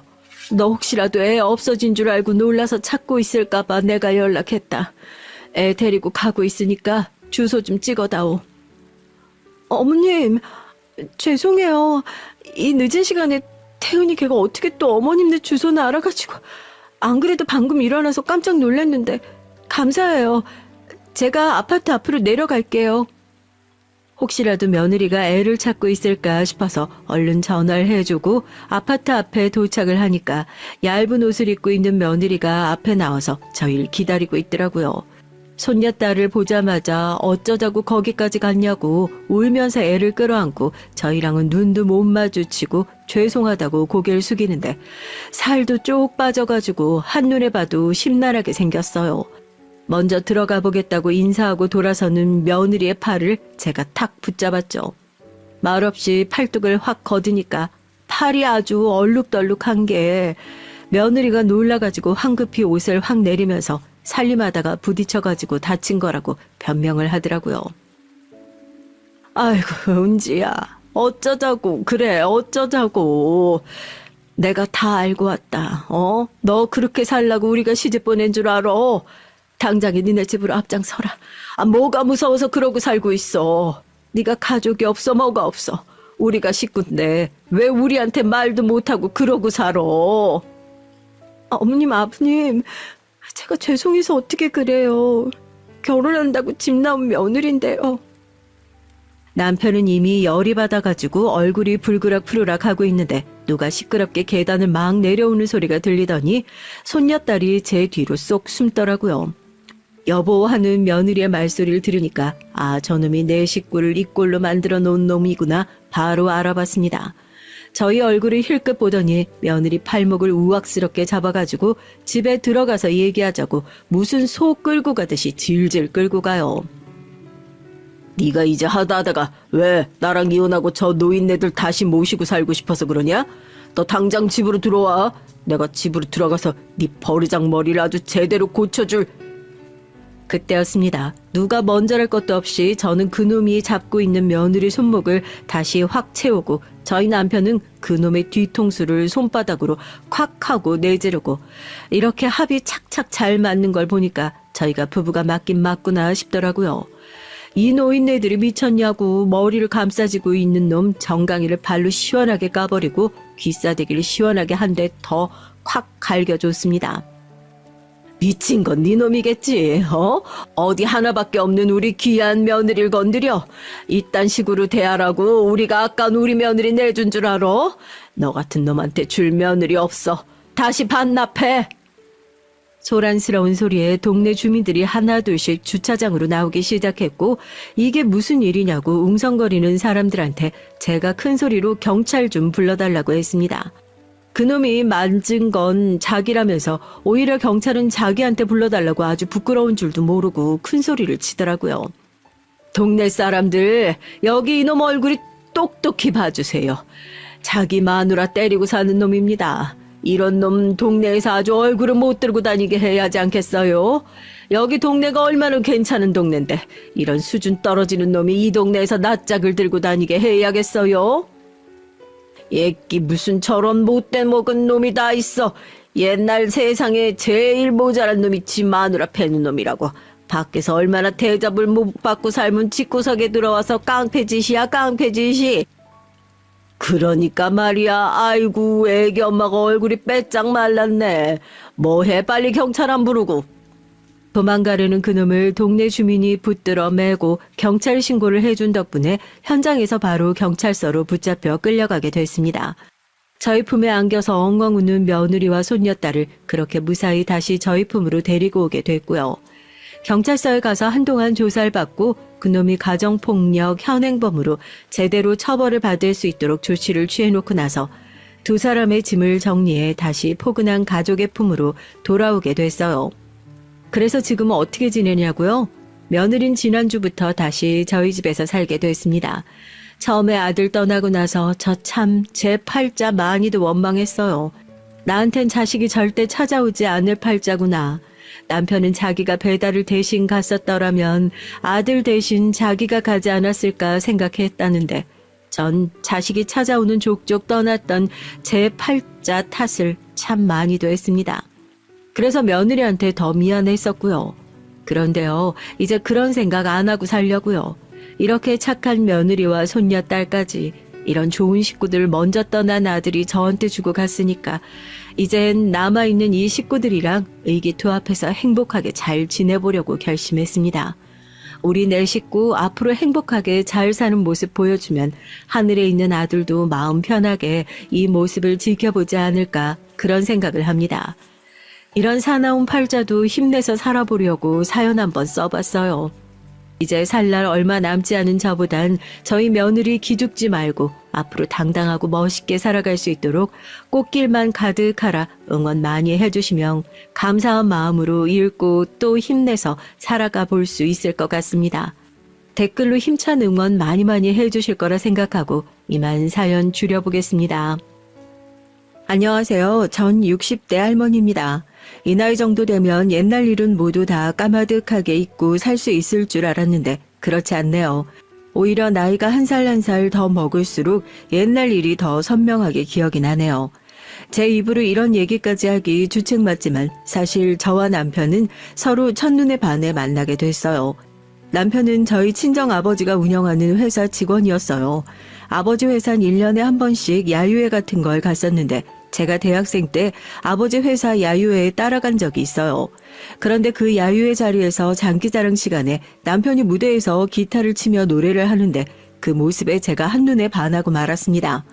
너 혹시라도 애 없어진 줄 알고 놀라서 찾고 있을까봐 내가 연락했다. 애 데리고 가고 있으니까 주소 좀 찍어다오. 어머님, 죄송해요. 이 늦은 시간에 태은이 걔가 어떻게 또 어머님네 주소나 알아가지고. 안 그래도 방금 일어나서 깜짝 놀랐는데 감사해요. 제가 아파트 앞으로 내려갈게요. 혹시라도 며느리가 애를 찾고 있을까 싶어서 얼른 전화를 해주고 아파트 앞에 도착을 하니까 얇은 옷을 입고 있는 며느리가 앞에 나와서 저희를 기다리고 있더라고요. 손녀딸을 보자마자 어쩌자고 거기까지 갔냐고 울면서 애를 끌어안고 저희랑은 눈도 못 마주치고 죄송하다고 고개를 숙이는데 살도 쭉 빠져가지고 한눈에 봐도 심란하게 생겼어요. 먼저 들어가 보겠다고 인사하고 돌아서는 며느리의 팔을 제가 탁 붙잡았죠. 말없이 팔뚝을 확 걷으니까 팔이 아주 얼룩덜룩한 게 며느리가 놀라가지고 황급히 옷을 확 내리면서 살림하다가 부딪혀가지고 다친 거라고 변명을 하더라고요. 아이고 은지야 어쩌자고 그래 어쩌자고. 내가 다 알고 왔다. 너 그렇게 살라고 우리가 시집 보낸 줄 알아. 당장에 니네 집으로 앞장서라. 뭐가 무서워서 그러고 살고 있어. 네가 가족이 없어 뭐가 없어. 우리가 식구인데 왜 우리한테 말도 못하고 그러고 살아. 어머님 아버님 제가 죄송해서 어떻게 그래요. 결혼한다고 집 나온 며느리인데요. 남편은 이미 열이 받아가지고 얼굴이 불그락푸르락 하고 있는데 누가 시끄럽게 계단을 막 내려오는 소리가 들리더니 손녀딸이 제 뒤로 쏙 숨더라고요. 여보 하는 며느리의 말소리를 들으니까 저놈이 내 식구를 이 꼴로 만들어 놓은 놈이구나 바로 알아봤습니다. 저희 얼굴을 힐끗 보더니 며느리 팔목을 우악스럽게 잡아가지고 집에 들어가서 얘기하자고 무슨 소 끌고 가듯이 질질 끌고 가요. 네가 이제 하다가 왜 나랑 이혼하고 저 노인네들 다시 모시고 살고 싶어서 그러냐? 너 당장 집으로 들어와. 내가 집으로 들어가서 네 버르장머리를 아주 제대로 고쳐줄. 그때였습니다. 누가 먼저랄 것도 없이 저는 그놈이 잡고 있는 며느리 손목을 다시 확 채우고 저희 남편은 그놈의 뒤통수를 손바닥으로 콱 하고 내지르고 이렇게 합이 착착 잘 맞는 걸 보니까 저희가 부부가 맞긴 맞구나 싶더라고요. 이 노인네들이 미쳤냐고 머리를 감싸지고 있는 놈 정강이를 발로 시원하게 까버리고 귀싸대기를 시원하게 한 대 더 콱 갈겨줬습니다. 미친 건 네 놈이겠지. 어디 하나밖에 없는 우리 귀한 며느리를 건드려. 이딴 식으로 대하라고 우리가 아까 우리 며느리 내준 줄 알아? 너 같은 놈한테 줄 며느리 없어. 다시 반납해. 소란스러운 소리에 동네 주민들이 하나둘씩 주차장으로 나오기 시작했고 이게 무슨 일이냐고 웅성거리는 사람들한테 제가 큰 소리로 경찰 좀 불러달라고 했습니다. 그놈이 만진 건 자기라면서 오히려 경찰은 자기한테 불러달라고 아주 부끄러운 줄도 모르고 큰 소리를 치더라고요. 동네 사람들, 여기 이놈 얼굴이 똑똑히 봐주세요. 자기 마누라 때리고 사는 놈입니다. 이런 놈 동네에서 아주 얼굴을 못 들고 다니게 해야 하지 않겠어요? 여기 동네가 얼마나 괜찮은 동네인데 이런 수준 떨어지는 놈이 이 동네에서 낯짝을 들고 다니게 해야겠어요? 얘끼 무슨 저런 못돼 먹은 놈이 다 있어. 옛날 세상에 제일 모자란 놈이 지 마누라 패는 놈이라고. 밖에서 얼마나 대접을 못 받고 삶은 집구석에 들어와서 깡패짓이야 깡패짓이. 그러니까 말이야. 아이고 애기 엄마가 얼굴이 빼짝 말랐네. 뭐해 빨리 경찰 안 부르고. 도망가려는 그놈을 동네 주민이 붙들어 매고 경찰 신고를 해준 덕분에 현장에서 바로 경찰서로 붙잡혀 끌려가게 됐습니다. 저희 품에 안겨서 엉엉 우는 며느리와 손녀딸을 그렇게 무사히 다시 저희 품으로 데리고 오게 됐고요. 경찰서에 가서 한동안 조사를 받고 그놈이 가정폭력 현행범으로 제대로 처벌을 받을 수 있도록 조치를 취해놓고 나서 두 사람의 짐을 정리해 다시 포근한 가족의 품으로 돌아오게 됐어요. 그래서 지금은 어떻게 지내냐고요? 며느린 지난주부터 다시 저희 집에서 살게 됐습니다. 처음에 아들 떠나고 나서 저 참 제 팔자 많이도 원망했어요. 나한텐 자식이 절대 찾아오지 않을 팔자구나. 남편은 자기가 배달을 대신 갔었더라면 아들 대신 자기가 가지 않았을까 생각했다는데 전 자식이 찾아오는 족족 떠났던 제 팔자 탓을 참 많이도 했습니다. 그래서 며느리한테 더 미안했었고요. 그런데요, 이제 그런 생각 안 하고 살려고요. 이렇게 착한 며느리와 손녀딸까지 이런 좋은 식구들 먼저 떠난 아들이 저한테 주고 갔으니까 이젠 남아있는 이 식구들이랑 의기투합해서 행복하게 잘 지내보려고 결심했습니다. 우리 네 식구 앞으로 행복하게 잘 사는 모습 보여주면 하늘에 있는 아들도 마음 편하게 이 모습을 지켜보지 않을까 그런 생각을 합니다. 이런 사나운 팔자도 힘내서 살아보려고 사연 한번 써봤어요. 이제 살 날 얼마 남지 않은 저보단 저희 며느리 기죽지 말고 앞으로 당당하고 멋있게 살아갈 수 있도록 꽃길만 가득하라 응원 많이 해주시면 감사한 마음으로 읽고 또 힘내서 살아가 볼 수 있을 것 같습니다. 댓글로 힘찬 응원 많이 많이 해주실 거라 생각하고 이만 사연 줄여보겠습니다. 안녕하세요. 전 60대 할머니입니다. 이 나이 정도 되면 옛날 일은 모두 다 까마득하게 잊고 살 수 있을 줄 알았는데 그렇지 않네요. 오히려 나이가 한 살 한 살 더 먹을수록 옛날 일이 더 선명하게 기억이 나네요. 제 입으로 이런 얘기까지 하기 주책맞지만 사실 저와 남편은 서로 첫눈에 반해 만나게 됐어요. 남편은 저희 친정아버지가 운영하는 회사 직원이었어요. 아버지 회사는 1년에 한 번씩 야유회 같은 걸 갔었는데 제가 대학생 때 아버지 회사 야유회에 따라간 적이 있어요. 그런데 그 야유회 자리에서 장기자랑 시간에 남편이 무대에서 기타를 치며 노래를 하는데 그 모습에 제가 한눈에 반하고 말았습니다.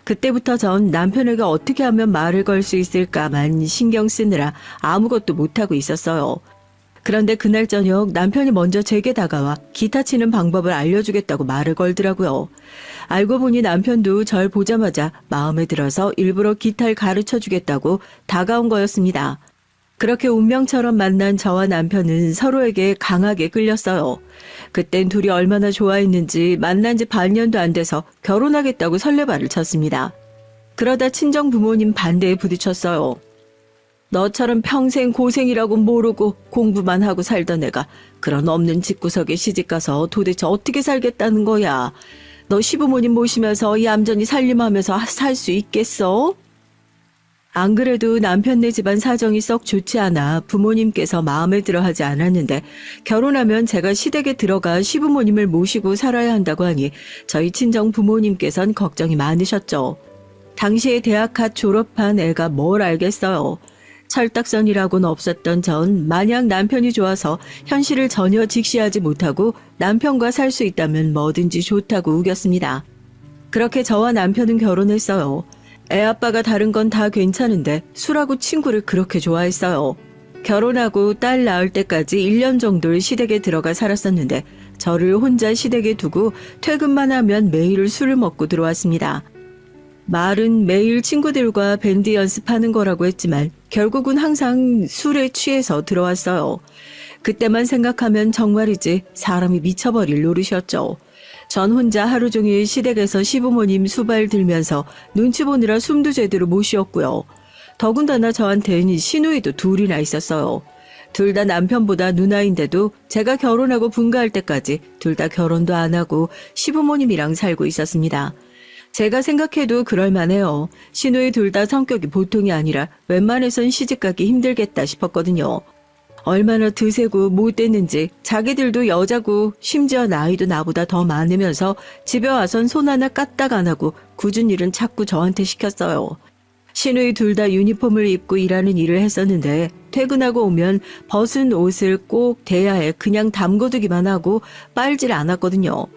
그때부터 전 남편에게 어떻게 하면 말을 걸 수 있을까만 신경 쓰느라 아무것도 못하고 있었어요. 그런데 그날 저녁 남편이 먼저 제게 다가와 기타 치는 방법을 알려주겠다고 말을 걸더라고요. 알고 보니 남편도 절 보자마자 마음에 들어서 일부러 기타를 가르쳐주겠다고 다가온 거였습니다. 그렇게 운명처럼 만난 저와 남편은 서로에게 강하게 끌렸어요. 그땐 둘이 얼마나 좋아했는지 만난 지 반년도 안 돼서 결혼하겠다고 설레발을 쳤습니다. 그러다 친정 부모님 반대에 부딪혔어요. 너처럼 평생 고생이라고 모르고 공부만 하고 살던 애가 그런 없는 집구석에 시집가서 도대체 어떻게 살겠다는 거야. 너 시부모님 모시면서 얌전히 살림하면서 살 수 있겠어? 안 그래도 남편네 집안 사정이 썩 좋지 않아 부모님께서 마음에 들어 하지 않았는데 결혼하면 제가 시댁에 들어가 시부모님을 모시고 살아야 한다고 하니 저희 친정 부모님께선 걱정이 많으셨죠. 당시에 대학 갓 졸업한 애가 뭘 알겠어요. 철딱선이라고는 없었던 전 마냥 남편이 좋아서 현실을 전혀 직시하지 못하고 남편과 살 수 있다면 뭐든지 좋다고 우겼습니다. 그렇게 저와 남편은 결혼했어요. 애 아빠가 다른 건 다 괜찮은데 술하고 친구를 그렇게 좋아했어요. 결혼하고 딸 낳을 때까지 1년 정도를 시댁에 들어가 살았었는데 저를 혼자 시댁에 두고 퇴근만 하면 매일 술을 먹고 들어왔습니다. 말은 매일 친구들과 밴드 연습하는 거라고 했지만 결국은 항상 술에 취해서 들어왔어요. 그때만 생각하면 정말이지 사람이 미쳐버릴 노릇이었죠. 전 혼자 하루 종일 시댁에서 시부모님 수발 들면서 눈치 보느라 숨도 제대로 못 쉬었고요. 더군다나 저한테는 시누이도 둘이나 있었어요. 둘 다 남편보다 누나인데도 제가 결혼하고 분가할 때까지 둘 다 결혼도 안 하고 시부모님이랑 살고 있었습니다. 제가 생각해도 그럴만해요. 시누이 둘 다 성격이 보통이 아니라 웬만해선 시집가기 힘들겠다 싶었거든요. 얼마나 드세고 못됐는지 자기들도 여자고 심지어 나이도 나보다 더 많으면서 집에 와선 손 하나 까딱 안 하고 굳은 일은 자꾸 저한테 시켰어요. 시누이 둘 다 유니폼을 입고 일하는 일을 했었는데 퇴근하고 오면 벗은 옷을 꼭 대야에 그냥 담궈두기만 하고 빨질 않았거든요.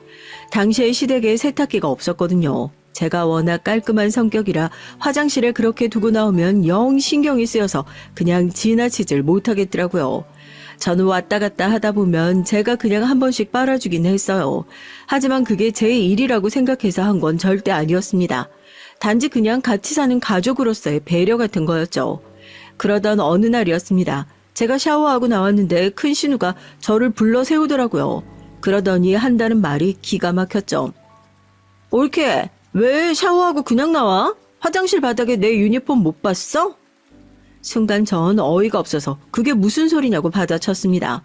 당시에 시댁에 세탁기가 없었거든요. 제가 워낙 깔끔한 성격이라 화장실에 그렇게 두고 나오면 영 신경이 쓰여서 그냥 지나치질 못하겠더라고요. 저는 왔다 갔다 하다 보면 제가 그냥 한 번씩 빨아주긴 했어요. 하지만 그게 제 일이라고 생각해서 한 건 절대 아니었습니다. 단지 그냥 같이 사는 가족으로서의 배려 같은 거였죠. 그러던 어느 날이었습니다. 제가 샤워하고 나왔는데 큰 신우가 저를 불러 세우더라고요. 그러더니 한다는 말이 기가 막혔죠. 옳게, 왜 샤워하고 그냥 나와? 화장실 바닥에 내 유니폼 못 봤어? 순간 전 어이가 없어서 그게 무슨 소리냐고 받아쳤습니다.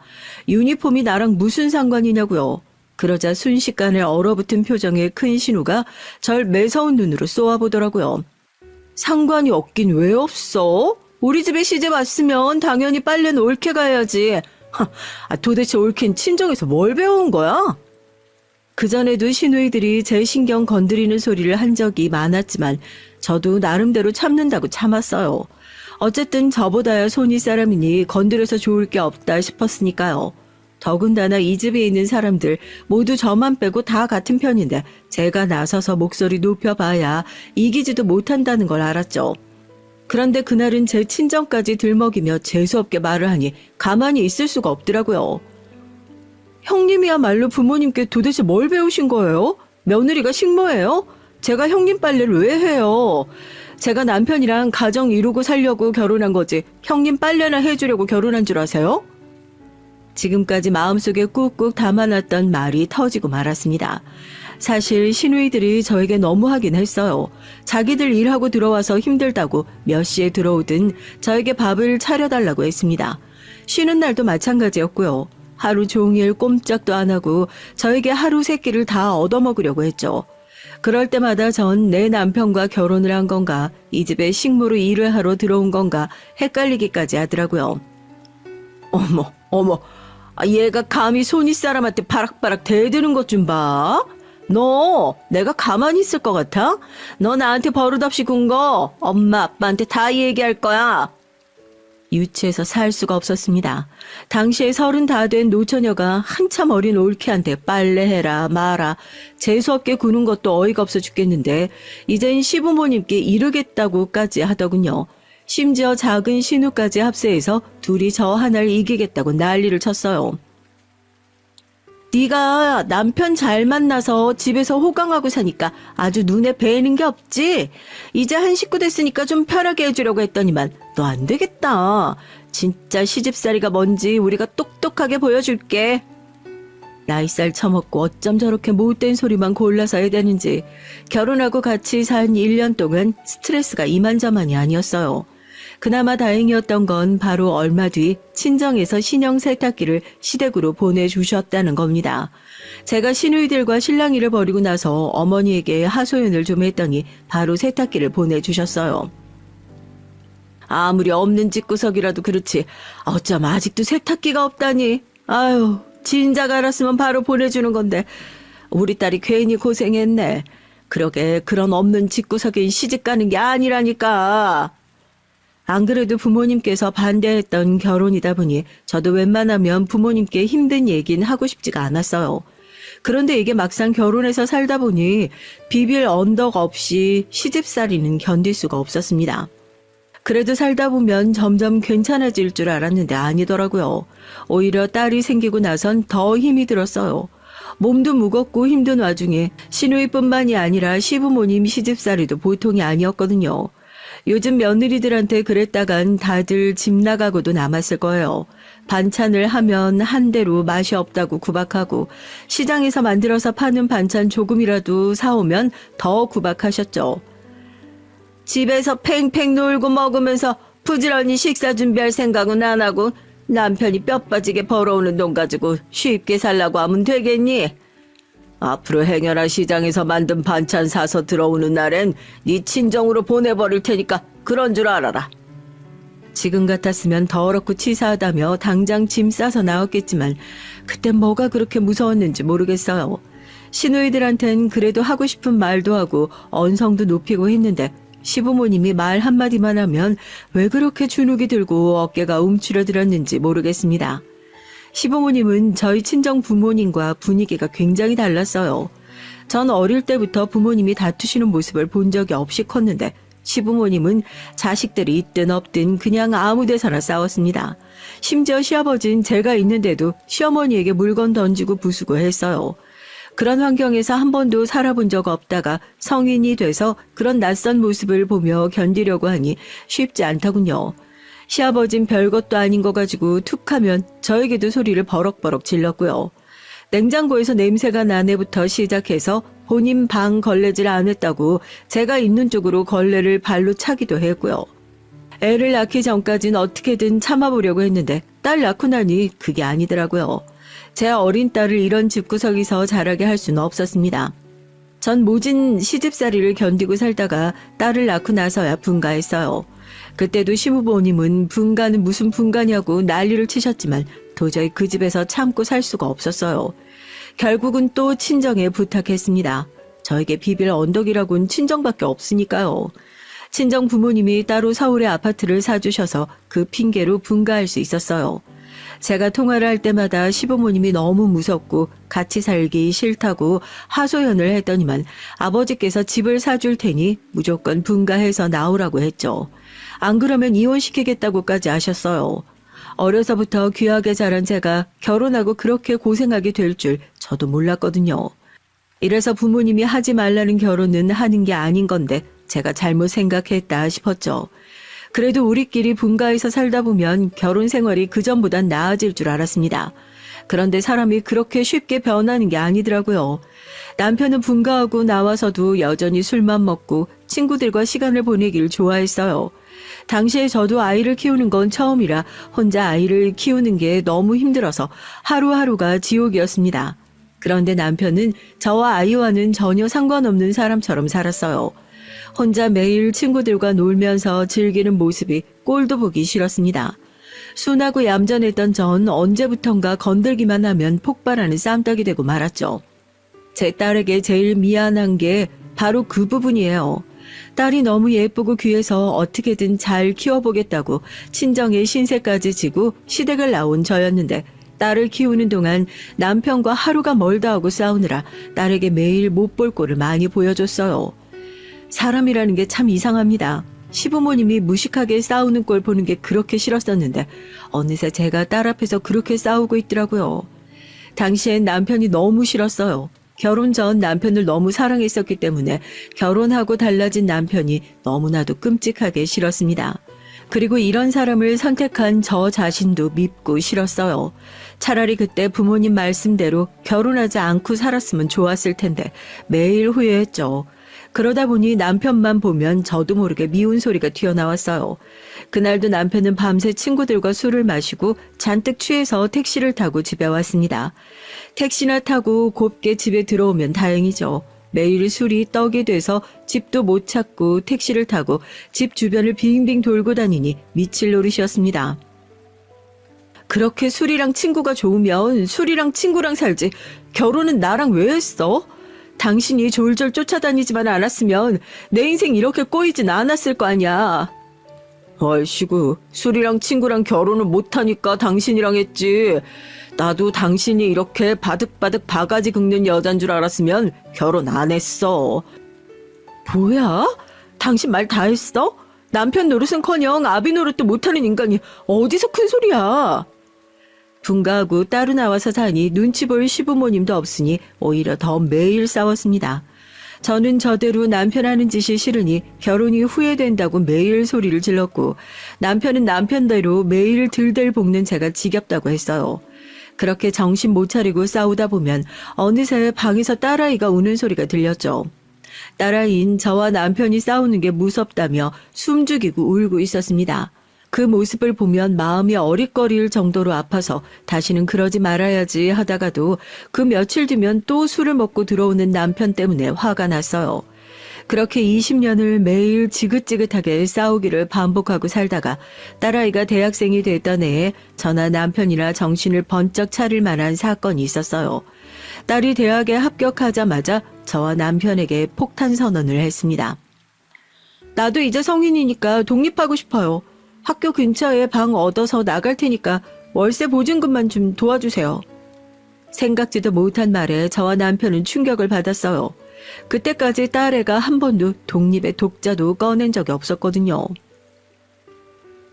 유니폼이 나랑 무슨 상관이냐고요. 그러자 순식간에 얼어붙은 표정의 큰 신우가 절 매서운 눈으로 쏘아보더라고요. 상관이 없긴 왜 없어? 우리 집에 시집 왔으면 당연히 빨래는 옳게 가야지. 도대체 옳게는 친정에서 뭘 배워온 거야? 그전에도 시누이들이 제 신경 건드리는 소리를 한 적이 많았지만 저도 나름대로 참는다고 참았어요. 어쨌든 저보다야 손이 사람이니 건드려서 좋을 게 없다 싶었으니까요. 더군다나 이 집에 있는 사람들 모두 저만 빼고 다 같은 편인데 제가 나서서 목소리 높여봐야 이기지도 못한다는 걸 알았죠. 그런데 그날은 제 친정까지 들먹이며 재수없게 말을 하니 가만히 있을 수가 없더라고요. 형님이야말로 부모님께 도대체 뭘 배우신 거예요? 며느리가 식모예요? 제가 형님 빨래를 왜 해요? 제가 남편이랑 가정 이루고 살려고 결혼한 거지 형님 빨래나 해주려고 결혼한 줄 아세요? 지금까지 마음속에 꾹꾹 담아놨던 말이 터지고 말았습니다. 사실 시누이들이 저에게 너무하긴 했어요. 자기들 일하고 들어와서 힘들다고 몇 시에 들어오든 저에게 밥을 차려달라고 했습니다. 쉬는 날도 마찬가지였고요. 하루 종일 꼼짝도 안 하고 저에게 하루 세 끼를 다 얻어먹으려고 했죠. 그럴 때마다 전 내 남편과 결혼을 한 건가 이 집에 식모로 일을 하러 들어온 건가 헷갈리기까지 하더라고요. 어머, 얘가 감히 손윗 사람한테 바락바락 대드는 것 좀 봐. 너 내가 가만히 있을 것 같아? 너 나한테 버릇없이 군 거 엄마 아빠한테 다 얘기할 거야. 유치해서 살 수가 없었습니다. 당시에 30 다 된 노처녀가 한참 어린 올케한테 빨래해라 마라 재수없게 구는 것도 어이가 없어 죽겠는데 이젠 시부모님께 이르겠다고까지 하더군요. 심지어 작은 신우까지 합세해서 둘이 저 하나를 이기겠다고 난리를 쳤어요. 네가 남편 잘 만나서 집에서 호강하고 사니까 아주 눈에 뵈는 게 없지? 이제 한 식구 됐으니까 좀 편하게 해주려고 했더니만 너 안 되겠다. 진짜 시집살이가 뭔지 우리가 똑똑하게 보여줄게. 나이살 처먹고 어쩜 저렇게 못된 소리만 골라서 해야 되는지 결혼하고 같이 산 1년 동안 스트레스가 이만저만이 아니었어요. 그나마 다행이었던 건 바로 얼마 뒤 친정에서 신형 세탁기를 시댁으로 보내주셨다는 겁니다. 제가 시누이들과 실랑이를 벌이고 나서 어머니에게 하소연을 좀 했더니 바로 세탁기를 보내주셨어요. 아무리 없는 집구석이라도 그렇지 어쩜 아직도 세탁기가 없다니. 아유, 진작 알았으면 바로 보내주는 건데 우리 딸이 괜히 고생했네. 그러게 그런 없는 집구석에 시집 가는 게 아니라니까. 안 그래도 부모님께서 반대했던 결혼이다 보니 저도 웬만하면 부모님께 힘든 얘기는 하고 싶지가 않았어요. 그런데 이게 막상 결혼해서 살다 보니 비빌 언덕 없이 시집살이는 견딜 수가 없었습니다. 그래도 살다 보면 점점 괜찮아질 줄 알았는데 아니더라고요. 오히려 딸이 생기고 나선 더 힘이 들었어요. 몸도 무겁고 힘든 와중에 시누이뿐만이 아니라 시부모님 시집살이도 보통이 아니었거든요. 요즘 며느리들한테 그랬다간 다들 집 나가고도 남았을 거예요. 반찬을 하면 한 대로 맛이 없다고 구박하고 시장에서 만들어서 파는 반찬 조금이라도 사오면 더 구박하셨죠. 집에서 팽팽 놀고 먹으면서 부지런히 식사 준비할 생각은 안 하고 남편이 뼈 빠지게 벌어오는 돈 가지고 쉽게 살라고 하면 되겠니? 앞으로 행여나 시장에서 만든 반찬 사서 들어오는 날엔 네 친정으로 보내버릴 테니까 그런 줄 알아라. 지금 같았으면 더럽고 치사하다며 당장 짐 싸서 나왔겠지만 그땐 뭐가 그렇게 무서웠는지 모르겠어요. 시누이들한텐 그래도 하고 싶은 말도 하고 언성도 높이고 했는데 시부모님이 말 한마디만 하면 왜 그렇게 주눅이 들고 어깨가 움츠러들었는지 모르겠습니다. 시부모님은 저희 친정 부모님과 분위기가 굉장히 달랐어요. 전 어릴 때부터 부모님이 다투시는 모습을 본 적이 없이 컸는데 시부모님은 자식들이 있든 없든 그냥 아무 데서나 싸웠습니다. 심지어 시아버지는 제가 있는데도 시어머니에게 물건 던지고 부수고 했어요. 그런 환경에서 한 번도 살아본 적 없다가 성인이 돼서 그런 낯선 모습을 보며 견디려고 하니 쉽지 않더군요. 시아버진 별것도 아닌 거 가지고 툭하면 저에게도 소리를 버럭버럭 질렀고요. 냉장고에서 냄새가 난 애부터 시작해서 본인 방 걸레질 안 했다고 제가 있는 쪽으로 걸레를 발로 차기도 했고요. 애를 낳기 전까진 어떻게든 참아보려고 했는데 딸 낳고 나니 그게 아니더라고요. 제 어린 딸을 이런 집구석에서 자라게 할 수는 없었습니다. 전 모진 시집살이를 견디고 살다가 딸을 낳고 나서야 분가했어요. 그때도 시부모님은 분가는 무슨 분가냐고 난리를 치셨지만 도저히 그 집에서 참고 살 수가 없었어요. 결국은 또 친정에 부탁했습니다. 저에게 비빌 언덕이라곤 친정밖에 없으니까요. 친정 부모님이 따로 서울에 아파트를 사주셔서 그 핑계로 분가할 수 있었어요. 제가 통화를 할 때마다 시부모님이 너무 무섭고 같이 살기 싫다고 하소연을 했더니만 아버지께서 집을 사줄 테니 무조건 분가해서 나오라고 했죠. 안 그러면 이혼시키겠다고까지 하셨어요. 어려서부터 귀하게 자란 제가 결혼하고 그렇게 고생하게 될 줄 저도 몰랐거든요. 이래서 부모님이 하지 말라는 결혼은 하는 게 아닌 건데 제가 잘못 생각했다 싶었죠. 그래도 우리끼리 분가해서 살다 보면 결혼 생활이 그전보단 나아질 줄 알았습니다. 그런데 사람이 그렇게 쉽게 변하는 게 아니더라고요. 남편은 분가하고 나와서도 여전히 술만 먹고 친구들과 시간을 보내길 좋아했어요. 당시에 저도 아이를 키우는 건 처음이라 혼자 아이를 키우는 게 너무 힘들어서 하루하루가 지옥이었습니다. 그런데 남편은 저와 아이와는 전혀 상관없는 사람처럼 살았어요. 혼자 매일 친구들과 놀면서 즐기는 모습이 꼴도 보기 싫었습니다. 순하고 얌전했던 전 언제부턴가 건들기만 하면 폭발하는 쌈딱이 되고 말았죠. 제 딸에게 제일 미안한 게 바로 그 부분이에요. 딸이 너무 예쁘고 귀해서 어떻게든 잘 키워보겠다고 친정에 신세까지 지고 시댁을 나온 저였는데 딸을 키우는 동안 남편과 하루가 멀다 하고 싸우느라 딸에게 매일 못 볼 꼴을 많이 보여줬어요. 사람이라는 게 참 이상합니다. 시부모님이 무식하게 싸우는 꼴 보는 게 그렇게 싫었었는데 어느새 제가 딸 앞에서 그렇게 싸우고 있더라고요. 당시엔 남편이 너무 싫었어요. 결혼 전 남편을 너무 사랑했었기 때문에 결혼하고 달라진 남편이 너무나도 끔찍하게 싫었습니다. 그리고 이런 사람을 선택한 저 자신도 밉고 싫었어요. 차라리 그때 부모님 말씀대로 결혼하지 않고 살았으면 좋았을 텐데 매일 후회했죠. 그러다 보니 남편만 보면 저도 모르게 미운 소리가 튀어나왔어요. 그날도 남편은 밤새 친구들과 술을 마시고 잔뜩 취해서 택시를 타고 집에 왔습니다. 택시나 타고 곱게 집에 들어오면 다행이죠. 매일 술이 떡이 돼서 집도 못 찾고 택시를 타고 집 주변을 빙빙 돌고 다니니 미칠 노릇이었습니다. 그렇게 술이랑 친구가 좋으면 술이랑 친구랑 살지 결혼은 나랑 왜 했어? 당신이 졸졸 쫓아다니지만 않았으면 내 인생 이렇게 꼬이진 않았을 거 아니야. 얼씨구, 술이랑 친구랑 결혼을 못하니까 당신이랑 했지. 나도 당신이 이렇게 바득바득 바가지 긁는 여잔 줄 알았으면 결혼 안 했어. 뭐야? 당신 말 다 했어? 남편 노릇은커녕 아비 노릇도 못하는 인간이 어디서 큰 소리야. 분가하고 따로 나와서 사니 눈치 볼 시부모님도 없으니 오히려 더 매일 싸웠습니다. 저는 저대로 남편 하는 짓이 싫으니 결혼이 후회된다고 매일 소리를 질렀고 남편은 남편대로 매일 들들 볶는 제가 지겹다고 했어요. 그렇게 정신 못 차리고 싸우다 보면 어느새 방에서 딸아이가 우는 소리가 들렸죠. 딸아이인 저와 남편이 싸우는 게 무섭다며 숨죽이고 울고 있었습니다. 그 모습을 보면 마음이 어릿거릴 정도로 아파서 다시는 그러지 말아야지 하다가도 그 며칠 뒤면 또 술을 먹고 들어오는 남편 때문에 화가 났어요. 그렇게 20년을 매일 지긋지긋하게 싸우기를 반복하고 살다가 딸아이가 대학생이 됐던 해에 저나 남편이라 정신을 번쩍 차릴 만한 사건이 있었어요. 딸이 대학에 합격하자마자 저와 남편에게 폭탄 선언을 했습니다. 나도 이제 성인이니까 독립하고 싶어요. 학교 근처에 방 얻어서 나갈 테니까 월세 보증금만 좀 도와주세요. 생각지도 못한 말에 저와 남편은 충격을 받았어요. 그때까지 딸애가 한 번도 독립의 독자도 꺼낸 적이 없었거든요.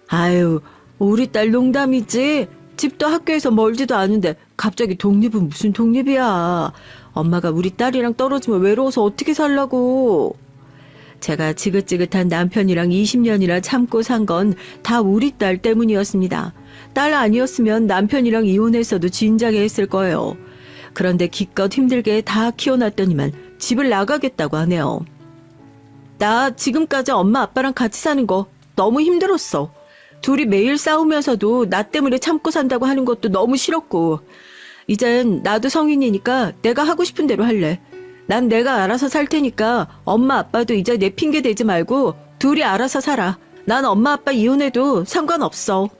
아유, 우리 딸 농담이지. 집도 학교에서 멀지도 않은데 갑자기 독립은 무슨 독립이야. 엄마가 우리 딸이랑 떨어지면 외로워서 어떻게 살라고. 제가 지긋지긋한 남편이랑 20년이나 참고 산 건 다 우리 딸 때문이었습니다. 딸 아니었으면 남편이랑 이혼했어도 진작에 했을 거예요. 그런데 기껏 힘들게 다 키워놨더니만 집을 나가겠다고 하네요. 나 지금까지 엄마 아빠랑 같이 사는 거 너무 힘들었어. 둘이 매일 싸우면서도 나 때문에 참고 산다고 하는 것도 너무 싫었고 이젠 나도 성인이니까 내가 하고 싶은 대로 할래. 난 내가 알아서 살 테니까 엄마 아빠도 이제 내 핑계 대지 말고 둘이 알아서 살아. 난 엄마 아빠 이혼해도 상관없어.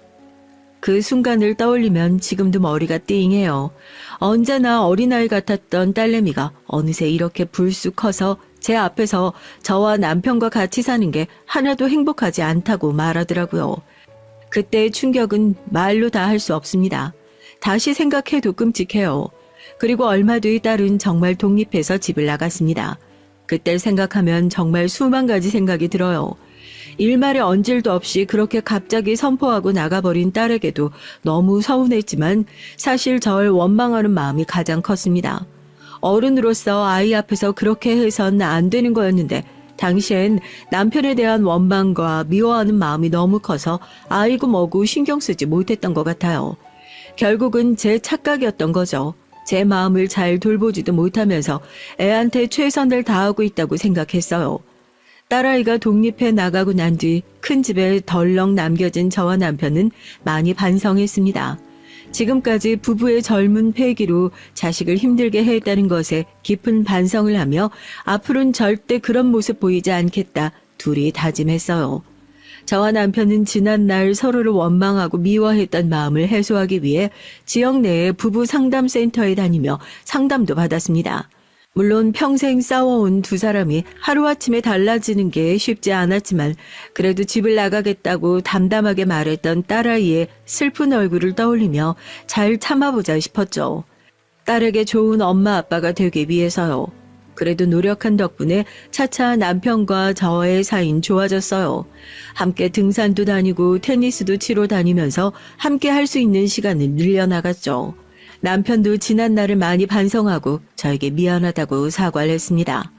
그 순간을 떠올리면 지금도 머리가 띵해요. 언제나 어린아이 같았던 딸내미가 어느새 이렇게 불쑥 커서 제 앞에서 저와 남편과 같이 사는 게 하나도 행복하지 않다고 말하더라고요. 그때의 충격은 말로 다 할 수 없습니다. 다시 생각해도 끔찍해요. 그리고 얼마 뒤 딸은 정말 독립해서 집을 나갔습니다. 그때 생각하면 정말 수만 가지 생각이 들어요. 일말에 언질도 없이 그렇게 갑자기 선포하고 나가버린 딸에게도 너무 서운했지만 사실 절 원망하는 마음이 가장 컸습니다. 어른으로서 아이 앞에서 그렇게 해선 안 되는 거였는데 당시엔 남편에 대한 원망과 미워하는 마음이 너무 커서 아이고 뭐고 신경 쓰지 못했던 것 같아요. 결국은 제 착각이었던 거죠. 제 마음을 잘 돌보지도 못하면서 애한테 최선을 다하고 있다고 생각했어요. 딸아이가 독립해 나가고 난 뒤 큰 집에 덜렁 남겨진 저와 남편은 많이 반성했습니다. 지금까지 부부의 젊은 패기로 자식을 힘들게 했다는 것에 깊은 반성을 하며 앞으로는 절대 그런 모습 보이지 않겠다 둘이 다짐했어요. 저와 남편은 지난날 서로를 원망하고 미워했던 마음을 해소하기 위해 지역 내의 부부 상담센터에 다니며 상담도 받았습니다. 물론 평생 싸워온 두 사람이 하루아침에 달라지는 게 쉽지 않았지만 그래도 집을 나가겠다고 담담하게 말했던 딸아이의 슬픈 얼굴을 떠올리며 잘 참아보자 싶었죠. 딸에게 좋은 엄마 아빠가 되기 위해서요. 그래도 노력한 덕분에 차차 남편과 저의 사이는 좋아졌어요. 함께 등산도 다니고 테니스도 치러 다니면서 함께 할 수 있는 시간을 늘려나갔죠. 남편도 지난 날을 많이 반성하고 저에게 미안하다고 사과를 했습니다.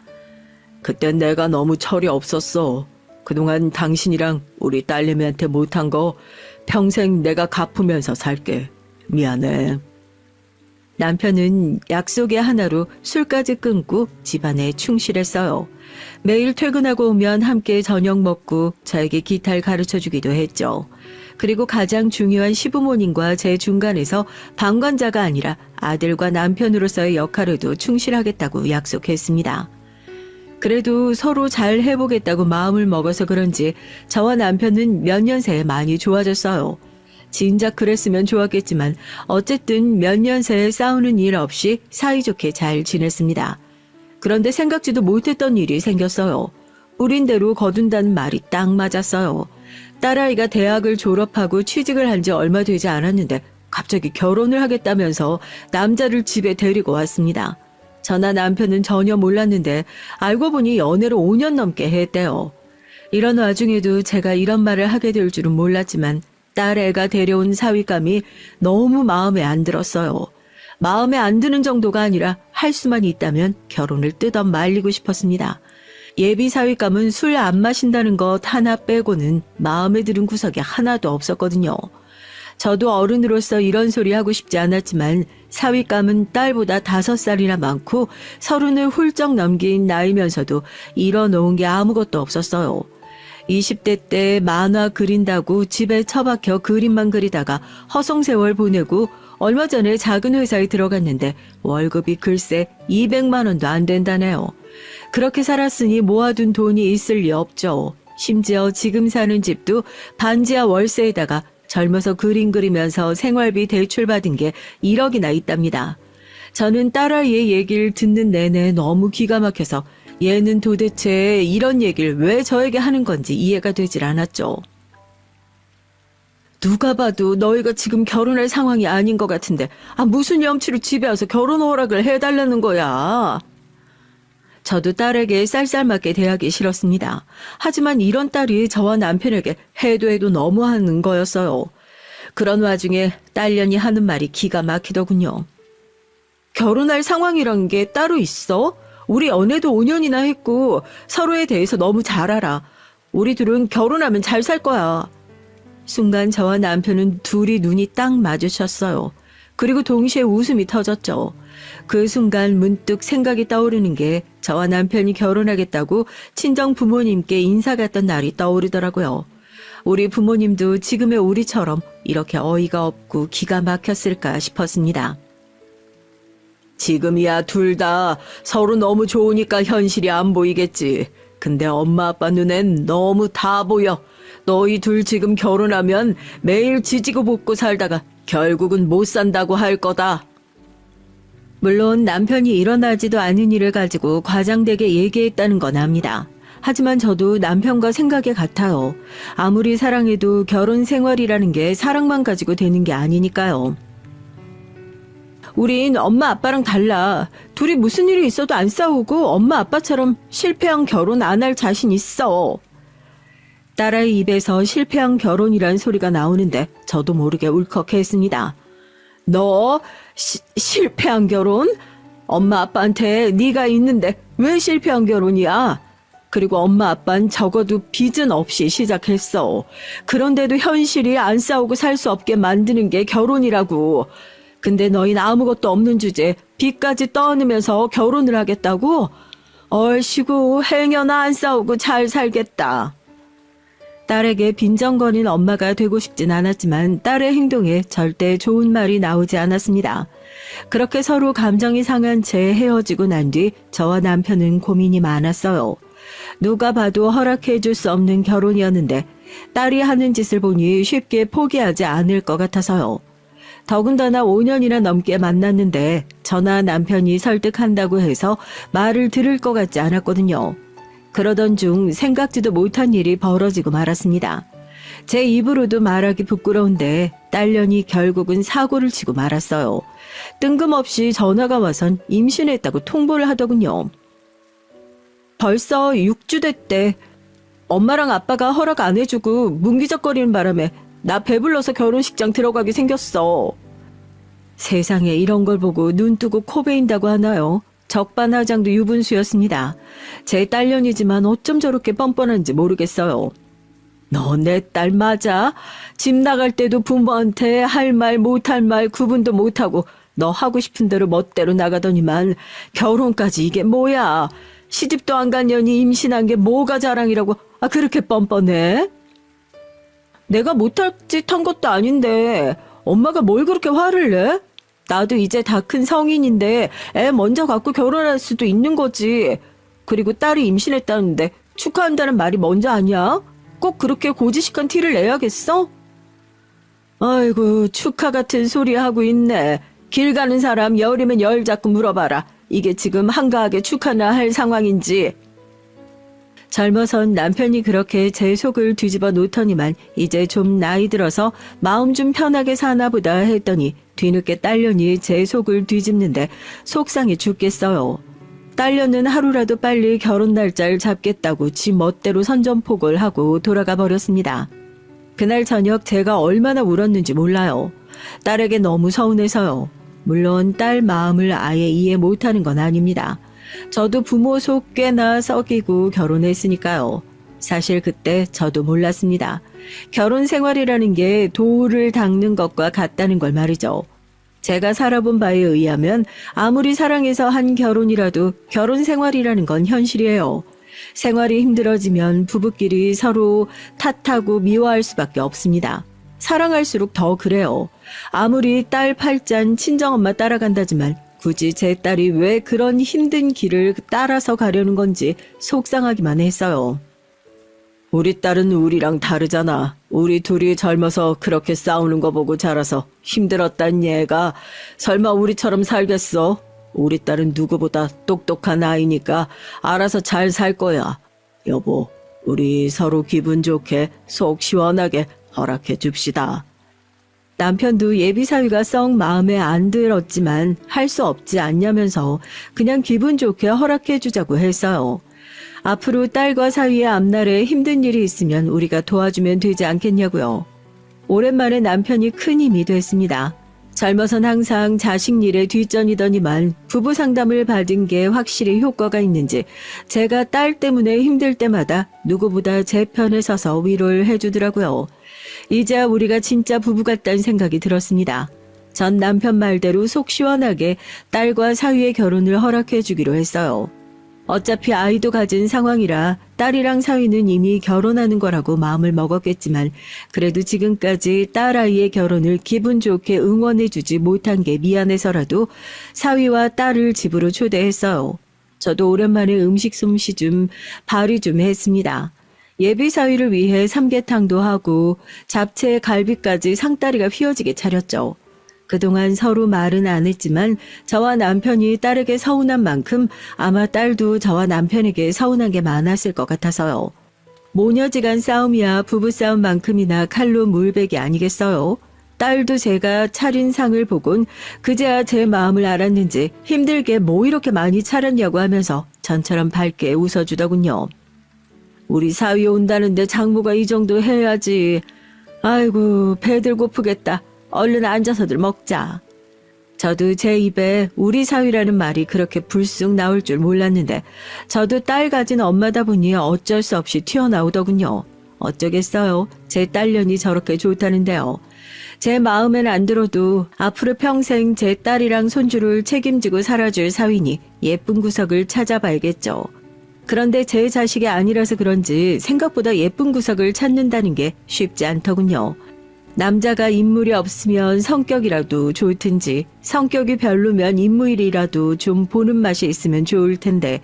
그땐 내가 너무 철이 없었어. 그동안 당신이랑 우리 딸내미한테 못한 거 평생 내가 갚으면서 살게. 미안해. 남편은 약속의 하나로 술까지 끊고 집안에 충실했어요. 매일 퇴근하고 오면 함께 저녁 먹고 저에게 기타를 가르쳐주기도 했죠. 그리고 가장 중요한 시부모님과 제 중간에서 방관자가 아니라 아들과 남편으로서의 역할에도 충실하겠다고 약속했습니다. 그래도 서로 잘 해보겠다고 마음을 먹어서 그런지 저와 남편은 몇 년 새에 많이 좋아졌어요. 진작 그랬으면 좋았겠지만 어쨌든 몇 년 새에 싸우는 일 없이 사이좋게 잘 지냈습니다. 그런데 생각지도 못했던 일이 생겼어요. 뿌린 대로 거둔다는 말이 딱 맞았어요. 딸아이가 대학을 졸업하고 취직을 한 지 얼마 되지 않았는데 갑자기 결혼을 하겠다면서 남자를 집에 데리고 왔습니다. 저나 남편은 전혀 몰랐는데 알고 보니 연애를 5년 넘게 했대요. 이런 와중에도 제가 이런 말을 하게 될 줄은 몰랐지만 딸 애가 데려온 사윗감이 너무 마음에 안 들었어요. 마음에 안 드는 정도가 아니라 할 수만 있다면 결혼을 뜯어 말리고 싶었습니다. 예비 사윗감은 술 안 마신다는 것 하나 빼고는 마음에 드는 구석이 하나도 없었거든요. 저도 어른으로서 이런 소리 하고 싶지 않았지만 사윗감은 딸보다 5살이나 많고 30을 훌쩍 넘긴 나이면서도 이뤄놓은 게 아무것도 없었어요. 20대 때 만화 그린다고 집에 처박혀 그림만 그리다가 허송세월 보내고 얼마 전에 작은 회사에 들어갔는데 월급이 글쎄 200만 원도 안 된다네요. 그렇게 살았으니 모아둔 돈이 있을 리 없죠. 심지어 지금 사는 집도 반지하 월세에다가 젊어서 그림 그리면서 생활비 대출 받은 게 1억이나 있답니다. 저는 딸아이의 얘기를 듣는 내내 너무 기가 막혀서 얘는 도대체 이런 얘기를 왜 저에게 하는 건지 이해가 되질 않았죠. 누가 봐도 너희가 지금 결혼할 상황이 아닌 것 같은데 무슨 염치로 집에 와서 결혼 허락을 해달라는 거야. 저도 딸에게 쌀쌀맞게 대하기 싫었습니다. 하지만 이런 딸이 저와 남편에게 해도 너무하는 거였어요. 그런 와중에 딸년이 하는 말이 기가 막히더군요. 결혼할 상황이란 게 따로 있어? 우리 연애도 5년이나 했고 서로에 대해서 너무 잘 알아. 우리 둘은 결혼하면 잘 살 거야. 순간 저와 남편은 둘이 눈이 딱 마주쳤어요. 그리고 동시에 웃음이 터졌죠. 그 순간 문득 생각이 떠오르는 게 저와 남편이 결혼하겠다고 친정 부모님께 인사 갔던 날이 떠오르더라고요. 우리 부모님도 지금의 우리처럼 이렇게 어이가 없고 기가 막혔을까 싶었습니다. 지금이야 둘 다 서로 너무 좋으니까 현실이 안 보이겠지. 근데 엄마 아빠 눈엔 너무 다 보여. 너희 둘 지금 결혼하면 매일 지지고 볶고 살다가 결국은 못 산다고 할 거다. 물론 남편이 일어나지도 않은 일을 가지고 과장되게 얘기했다는 건 압니다. 하지만 저도 남편과 생각이 같아요. 아무리 사랑해도 결혼 생활이라는 게 사랑만 가지고 되는 게 아니니까요. 우린 엄마 아빠랑 달라. 둘이 무슨 일이 있어도 안 싸우고 엄마 아빠처럼 실패한 결혼 안 할 자신 있어. 딸아이 입에서 실패한 결혼이란 소리가 나오는데 저도 모르게 울컥했습니다. 너 실패한 결혼? 엄마 아빠한테 네가 있는데 왜 실패한 결혼이야? 그리고 엄마 아빠는 적어도 빚은 없이 시작했어. 그런데도 현실이 안 싸우고 살 수 없게 만드는 게 결혼이라고. 근데 너희는 아무것도 없는 주제에 빚까지 떠안으면서 결혼을 하겠다고? 얼씨구 행여나 안 싸우고 잘 살겠다. 딸에게 빈정거린 엄마가 되고 싶진 않았지만 딸의 행동에 절대 좋은 말이 나오지 않았습니다. 그렇게 서로 감정이 상한 채 헤어지고 난 뒤 저와 남편은 고민이 많았어요. 누가 봐도 허락해 줄 수 없는 결혼이었는데 딸이 하는 짓을 보니 쉽게 포기하지 않을 것 같아서요. 더군다나 5년이나 넘게 만났는데 저나 남편이 설득한다고 해서 말을 들을 것 같지 않았거든요. 그러던 중 생각지도 못한 일이 벌어지고 말았습니다. 제 입으로도 말하기 부끄러운데 딸년이 결국은 사고를 치고 말았어요. 뜬금없이 전화가 와선 임신했다고 통보를 하더군요. 벌써 6주 됐대. 엄마랑 아빠가 허락 안 해주고 문기적거리는 바람에 나 배불러서 결혼식장 들어가게 생겼어. 세상에 이런 걸 보고 눈 뜨고 코 베인다고 하나요? 적반하장도 유분수였습니다. 제 딸년이지만 어쩜 저렇게 뻔뻔한지 모르겠어요. 너 내 딸 맞아? 집 나갈 때도 부모한테 할 말 못할 말 구분도 못하고 너 하고 싶은 대로 멋대로 나가더니만 결혼까지 이게 뭐야? 시집도 안 간 년이 임신한 게 뭐가 자랑이라고 그렇게 뻔뻔해? 내가 못할 짓 한 것도 아닌데 엄마가 뭘 그렇게 화를 내? 나도 이제 다 큰 성인인데 애 먼저 갖고 결혼할 수도 있는 거지. 그리고 딸이 임신했다는데 축하한다는 말이 먼저 아니야? 꼭 그렇게 고지식한 티를 내야겠어? 아이고 축하 같은 소리 하고 있네. 길 가는 사람 열이면 열 잡고 물어봐라. 이게 지금 한가하게 축하나 할 상황인지. 젊어선 남편이 그렇게 제 속을 뒤집어 놓더니만 이제 좀 나이 들어서 마음 좀 편하게 사나 보다 했더니 뒤늦게 딸년이 제 속을 뒤집는데 속상해 죽겠어요. 딸녀는 하루라도 빨리 결혼 날짜를 잡겠다고 지 멋대로 선전포고를 하고 돌아가 버렸습니다. 그날 저녁 제가 얼마나 울었는지 몰라요. 딸에게 너무 서운해서요. 물론 딸 마음을 아예 이해 못하는 건 아닙니다. 저도 부모 속 꽤나 썩이고 결혼했으니까요. 사실 그때 저도 몰랐습니다. 결혼 생활이라는 게 돌을 닦는 것과 같다는 걸 말이죠. 제가 살아본 바에 의하면 아무리 사랑해서 한 결혼이라도 결혼 생활이라는 건 현실이에요. 생활이 힘들어지면 부부끼리 서로 탓하고 미워할 수밖에 없습니다. 사랑할수록 더 그래요. 아무리 딸 팔잔 친정엄마 따라간다지만 굳이 제 딸이 왜 그런 힘든 길을 따라서 가려는 건지 속상하기만 했어요. 우리 딸은 우리랑 다르잖아. 우리 둘이 젊어서 그렇게 싸우는 거 보고 자라서 힘들었단 얘가 설마 우리처럼 살겠어? 우리 딸은 누구보다 똑똑한 아이니까 알아서 잘 살 거야. 여보, 우리 서로 기분 좋게 속 시원하게 허락해 줍시다. 남편도 예비사위가 썩 마음에 안 들었지만 할 수 없지 않냐면서 그냥 기분 좋게 허락해 주자고 했어요. 앞으로 딸과 사위의 앞날에 힘든 일이 있으면 우리가 도와주면 되지 않겠냐고요. 오랜만에 남편이 큰 힘이 됐습니다. 젊어선 항상 자식 일에 뒷전이더니만 부부 상담을 받은 게 확실히 효과가 있는지 제가 딸 때문에 힘들 때마다 누구보다 제 편에 서서 위로를 해주더라고요. 이제야 우리가 진짜 부부 같다는 생각이 들었습니다. 전 남편 말대로 속 시원하게 딸과 사위의 결혼을 허락해 주기로 했어요. 어차피 아이도 가진 상황이라 딸이랑 사위는 이미 결혼하는 거라고 마음을 먹었겠지만 그래도 지금까지 딸아이의 결혼을 기분 좋게 응원해주지 못한 게 미안해서라도 사위와 딸을 집으로 초대했어요. 저도 오랜만에 음식 솜씨 좀 발휘 좀 했습니다. 예비 사위를 위해 삼계탕도 하고 잡채 갈비까지 상다리가 휘어지게 차렸죠. 그동안 서로 말은 안 했지만 저와 남편이 딸에게 서운한 만큼 아마 딸도 저와 남편에게 서운한 게 많았을 것 같아서요. 모녀지간 싸움이야 부부싸움만큼이나 칼로 물베기 아니겠어요? 딸도 제가 차린 상을 보곤 그제야 제 마음을 알았는지 힘들게 뭐 이렇게 많이 차렸냐고 하면서 전처럼 밝게 웃어주더군요. 우리 사위 온다는데 장모가 이 정도 해야지. 아이고 배들 고프겠다. 얼른 앉아서들 먹자. 저도 제 입에 우리 사위라는 말이 그렇게 불쑥 나올 줄 몰랐는데 저도 딸 가진 엄마다 보니 어쩔 수 없이 튀어나오더군요. 어쩌겠어요. 제 딸년이 저렇게 좋다는데요. 제 마음엔 안 들어도 앞으로 평생 제 딸이랑 손주를 책임지고 살아줄 사위니 예쁜 구석을 찾아봐야겠죠. 그런데 제 자식이 아니라서 그런지 생각보다 예쁜 구석을 찾는다는 게 쉽지 않더군요. 남자가 인물이 없으면 성격이라도 좋든지 성격이 별로면 인물이라도 좀 보는 맛이 있으면 좋을 텐데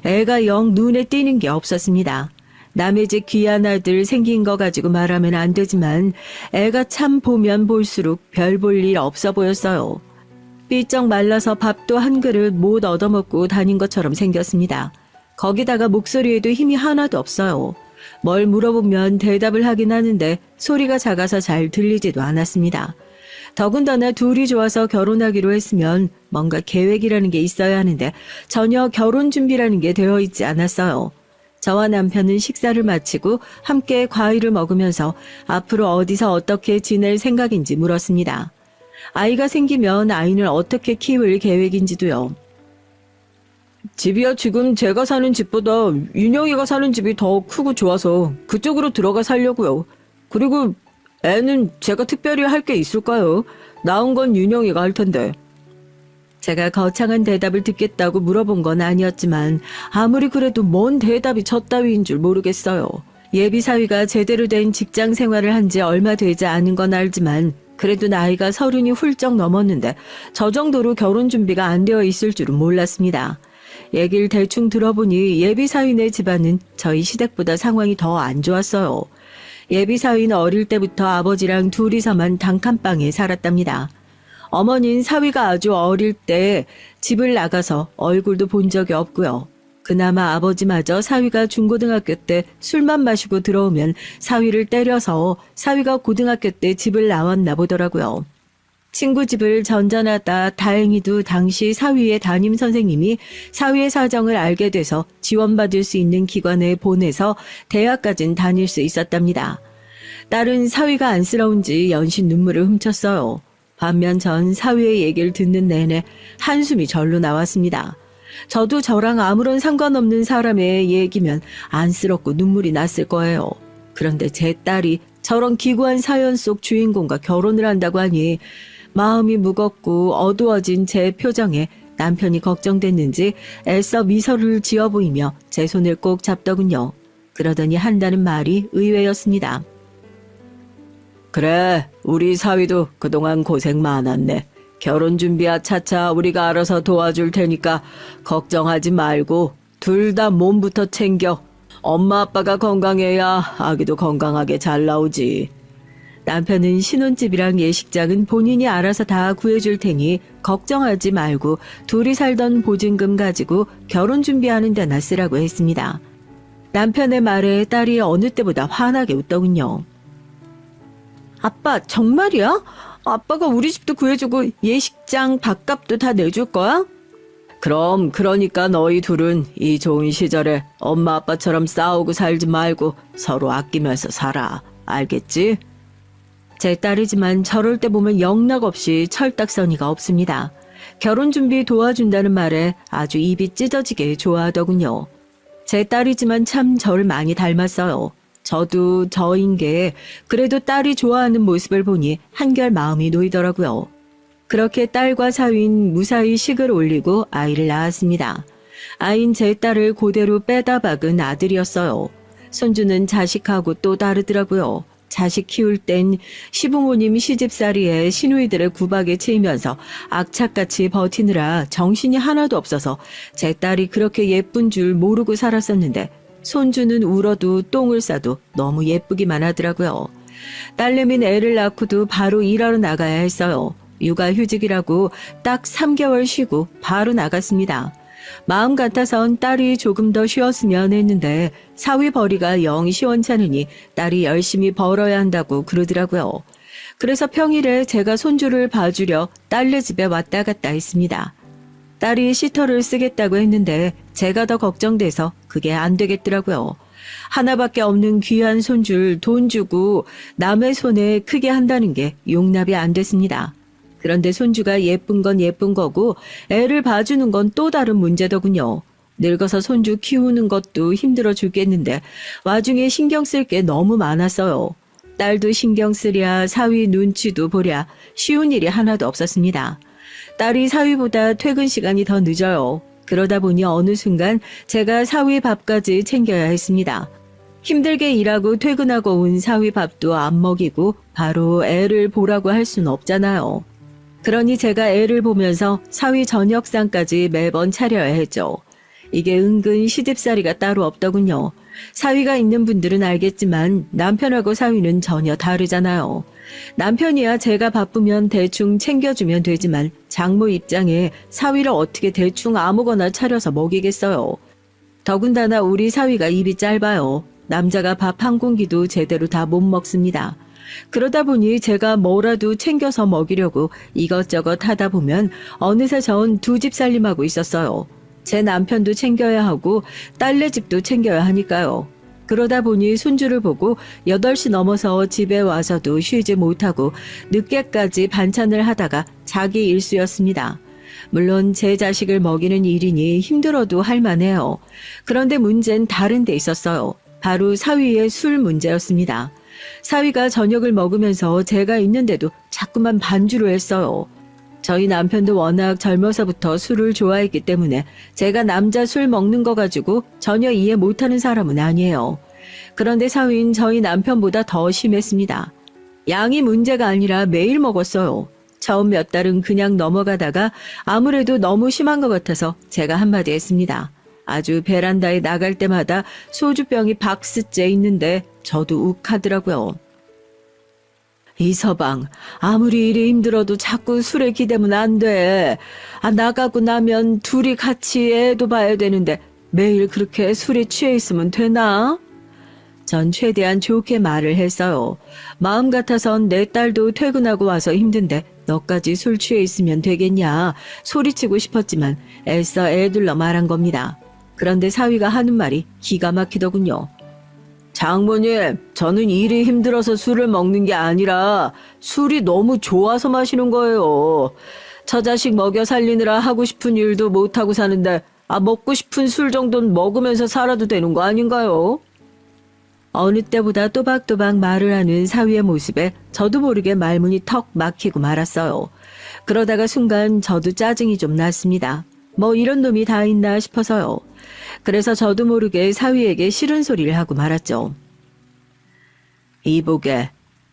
애가 영 눈에 띄는 게 없었습니다. 남의 집 귀한 아들 생긴 거 가지고 말하면 안 되지만 애가 참 보면 볼수록 별 볼 일 없어 보였어요. 삐쩍 말라서 밥도 한 그릇 못 얻어먹고 다닌 것처럼 생겼습니다. 거기다가 목소리에도 힘이 하나도 없어요. 뭘 물어보면 대답을 하긴 하는데 소리가 작아서 잘 들리지도 않았습니다. 더군다나 둘이 좋아서 결혼하기로 했으면 뭔가 계획이라는 게 있어야 하는데 전혀 결혼 준비라는 게 되어 있지 않았어요. 저와 남편은 식사를 마치고 함께 과일을 먹으면서 앞으로 어디서 어떻게 지낼 생각인지 물었습니다. 아이가 생기면 아이는 어떻게 키울 계획인지도요. 집이야 지금 제가 사는 집보다 윤영이가 사는 집이 더 크고 좋아서 그쪽으로 들어가 살려고요. 그리고 애는 제가 특별히 할 게 있을까요? 낳은 건 윤영이가 할 텐데. 제가 거창한 대답을 듣겠다고 물어본 건 아니었지만 아무리 그래도 뭔 대답이 저 따위인 줄 모르겠어요. 예비사위가 제대로 된 직장 생활을 한 지 얼마 되지 않은 건 알지만 그래도 나이가 30이 훌쩍 넘었는데 저 정도로 결혼 준비가 안 되어 있을 줄은 몰랐습니다. 얘기를 대충 들어보니 예비사위네 집안은 저희 시댁보다 상황이 더 안 좋았어요. 예비사위는 어릴 때부터 아버지랑 둘이서만 단칸방에 살았답니다. 어머니는 사위가 아주 어릴 때 집을 나가서 얼굴도 본 적이 없고요. 그나마 아버지마저 사위가 중고등학교 때 술만 마시고 들어오면 사위를 때려서 사위가 고등학교 때 집을 나왔나 보더라고요. 친구 집을 전전하다 다행히도 당시 사위의 담임 선생님이 사위의 사정을 알게 돼서 지원받을 수 있는 기관에 보내서 대학까진 다닐 수 있었답니다. 딸은 사위가 안쓰러운지 연신 눈물을 훔쳤어요. 반면 전 사위의 얘기를 듣는 내내 한숨이 절로 나왔습니다. 저도 저랑 아무런 상관없는 사람의 얘기면 안쓰럽고 눈물이 났을 거예요. 그런데 제 딸이 저런 기구한 사연 속 주인공과 결혼을 한다고 하니 마음이 무겁고 어두워진 제 표정에 남편이 걱정됐는지 애써 미소를 지어 보이며 제 손을 꼭 잡더군요. 그러더니 한다는 말이 의외였습니다. 그래, 우리 사위도 그동안 고생 많았네. 결혼 준비야 차차 우리가 알아서 도와줄 테니까 걱정하지 말고 둘 다 몸부터 챙겨. 엄마 아빠가 건강해야 아기도 건강하게 잘 나오지. 남편은 신혼집이랑 예식장은 본인이 알아서 다 구해줄 테니 걱정하지 말고 둘이 살던 보증금 가지고 결혼 준비하는 데나 쓰라고 했습니다. 남편의 말에 딸이 어느 때보다 환하게 웃더군요. 아빠 정말이야? 아빠가 우리 집도 구해주고 예식장 밥값도 다 내줄 거야? 그럼 그러니까 너희 둘은 이 좋은 시절에 엄마 아빠처럼 싸우고 살지 말고 서로 아끼면서 살아. 알겠지? 제 딸이지만 저럴 때 보면 영락없이 철딱서니가 없습니다. 결혼 준비 도와준다는 말에 아주 입이 찢어지게 좋아하더군요. 제 딸이지만 참 저를 많이 닮았어요. 저도 저인 게 그래도 딸이 좋아하는 모습을 보니 한결 마음이 놓이더라고요. 그렇게 딸과 사위인 무사히 식을 올리고 아이를 낳았습니다. 아인 제 딸을 그대로 빼다 박은 아들이었어요. 손주는 자식하고 또 다르더라고요. 자식 키울 땐 시부모님 시집살이에 시누이들의 구박에 치이면서 악착같이 버티느라 정신이 하나도 없어서 제 딸이 그렇게 예쁜 줄 모르고 살았었는데 손주는 울어도 똥을 싸도 너무 예쁘기만 하더라고요. 딸내미는 애를 낳고도 바로 일하러 나가야 했어요. 육아휴직이라고 딱 3개월 쉬고 바로 나갔습니다. 마음 같아선 딸이 조금 더 쉬었으면 했는데 사위 벌이가 영 시원찮으니 딸이 열심히 벌어야 한다고 그러더라고요. 그래서 평일에 제가 손주를 봐주려 딸네 집에 왔다 갔다 했습니다. 딸이 시터를 쓰겠다고 했는데 제가 더 걱정돼서 그게 안 되겠더라고요. 하나밖에 없는 귀한 손주를 돈 주고 남의 손에 크게 한다는 게 용납이 안 됐습니다. 그런데 손주가 예쁜 건 예쁜 거고 애를 봐주는 건 또 다른 문제더군요. 늙어서 손주 키우는 것도 힘들어 죽겠는데 와중에 신경 쓸 게 너무 많았어요. 딸도 신경 쓰랴 사위 눈치도 보랴 쉬운 일이 하나도 없었습니다. 딸이 사위보다 퇴근 시간이 더 늦어요. 그러다 보니 어느 순간 제가 사위 밥까지 챙겨야 했습니다. 힘들게 일하고 퇴근하고 온 사위 밥도 안 먹이고 바로 애를 보라고 할 순 없잖아요. 그러니 제가 애를 보면서 사위 저녁상까지 매번 차려야 했죠. 이게 은근 시집살이가 따로 없더군요. 사위가 있는 분들은 알겠지만 남편하고 사위는 전혀 다르잖아요. 남편이야 제가 바쁘면 대충 챙겨주면 되지만 장모 입장에 사위를 어떻게 대충 아무거나 차려서 먹이겠어요. 더군다나 우리 사위가 입이 짧아요. 남자가 밥 한 공기도 제대로 다 못 먹습니다. 그러다 보니 제가 뭐라도 챙겨서 먹이려고 이것저것 하다 보면 어느새 전 두 집 살림하고 있었어요. 제 남편도 챙겨야 하고 딸네 집도 챙겨야 하니까요. 그러다 보니 손주를 보고 8시 넘어서 집에 와서도 쉬지 못하고 늦게까지 반찬을 하다가 자기 일수였습니다. 물론 제 자식을 먹이는 일이니 힘들어도 할만해요. 그런데 문제는 다른 데 있었어요. 바로 사위의 술 문제였습니다. 사위가 저녁을 먹으면서 제가 있는데도 자꾸만 반주를 했어요. 저희 남편도 워낙 젊어서부터 술을 좋아했기 때문에 제가 남자 술 먹는 거 가지고 전혀 이해 못하는 사람은 아니에요. 그런데 사위는 저희 남편보다 더 심했습니다. 양이 문제가 아니라 매일 먹었어요. 처음 몇 달은 그냥 넘어가다가 아무래도 너무 심한 것 같아서 제가 한마디 했습니다. 아주 베란다에 나갈 때마다 소주병이 박스째 있는데 저도 욱하더라고요. 이서방, 아무리 일이 힘들어도 자꾸 술에 기대면 안 돼. 나가고 나면 둘이 같이 애도 봐야 되는데 매일 그렇게 술에 취해 있으면 되나? 전 최대한 좋게 말을 했어요. 마음 같아선 내 딸도 퇴근하고 와서 힘든데 너까지 술 취해 있으면 되겠냐 소리치고 싶었지만 애써 애둘러 말한 겁니다. 그런데 사위가 하는 말이 기가 막히더군요. 장모님, 저는 일이 힘들어서 술을 먹는 게 아니라 술이 너무 좋아서 마시는 거예요. 처자식 먹여 살리느라 하고 싶은 일도 못하고 사는데 먹고 싶은 술 정도는 먹으면서 살아도 되는 거 아닌가요? 어느 때보다 또박또박 말을 하는 사위의 모습에 저도 모르게 말문이 턱 막히고 말았어요. 그러다가 순간 저도 짜증이 좀 났습니다. 뭐 이런 놈이 다 있나 싶어서요. 그래서 저도 모르게 사위에게 싫은 소리를 하고 말았죠. 이보게,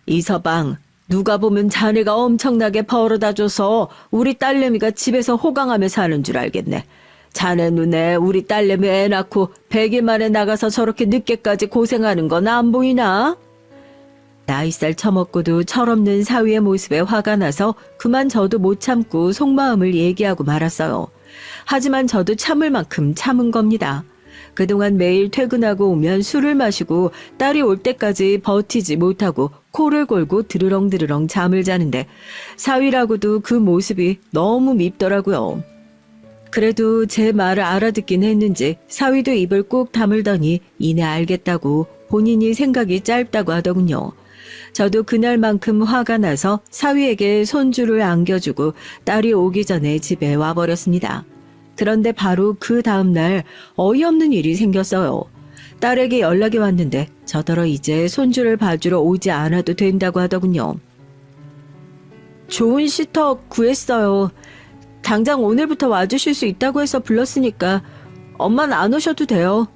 이서방, 누가 보면 자네가 엄청나게 벌어다 줘서 우리 딸내미가 집에서 호강하며 사는 줄 알겠네. 자네 눈에 우리 딸내미 애 낳고 100일 만에 나가서 저렇게 늦게까지 고생하는 건 안 보이나? 나이살 처먹고도 철없는 사위의 모습에 화가 나서 그만 저도 못 참고 속마음을 얘기하고 말았어요. 하지만 저도 참을 만큼 참은 겁니다. 그동안 매일 퇴근하고 오면 술을 마시고 딸이 올 때까지 버티지 못하고 코를 골고 드르렁드르렁 잠을 자는데 사위라고도 그 모습이 너무 밉더라고요. 그래도 제 말을 알아듣긴 했는지 사위도 입을 꾹 다물더니 이내 알겠다고 본인이 생각이 짧다고 하더군요. 저도 그날만큼 화가 나서 사위에게 손주를 안겨주고 딸이 오기 전에 집에 와버렸습니다. 그런데 바로 그 다음날 어이없는 일이 생겼어요. 딸에게 연락이 왔는데 저더러 이제 손주를 봐주러 오지 않아도 된다고 하더군요. 좋은 시터 구했어요. 당장 오늘부터 와주실 수 있다고 해서 불렀으니까 엄마는 안 오셔도 돼요.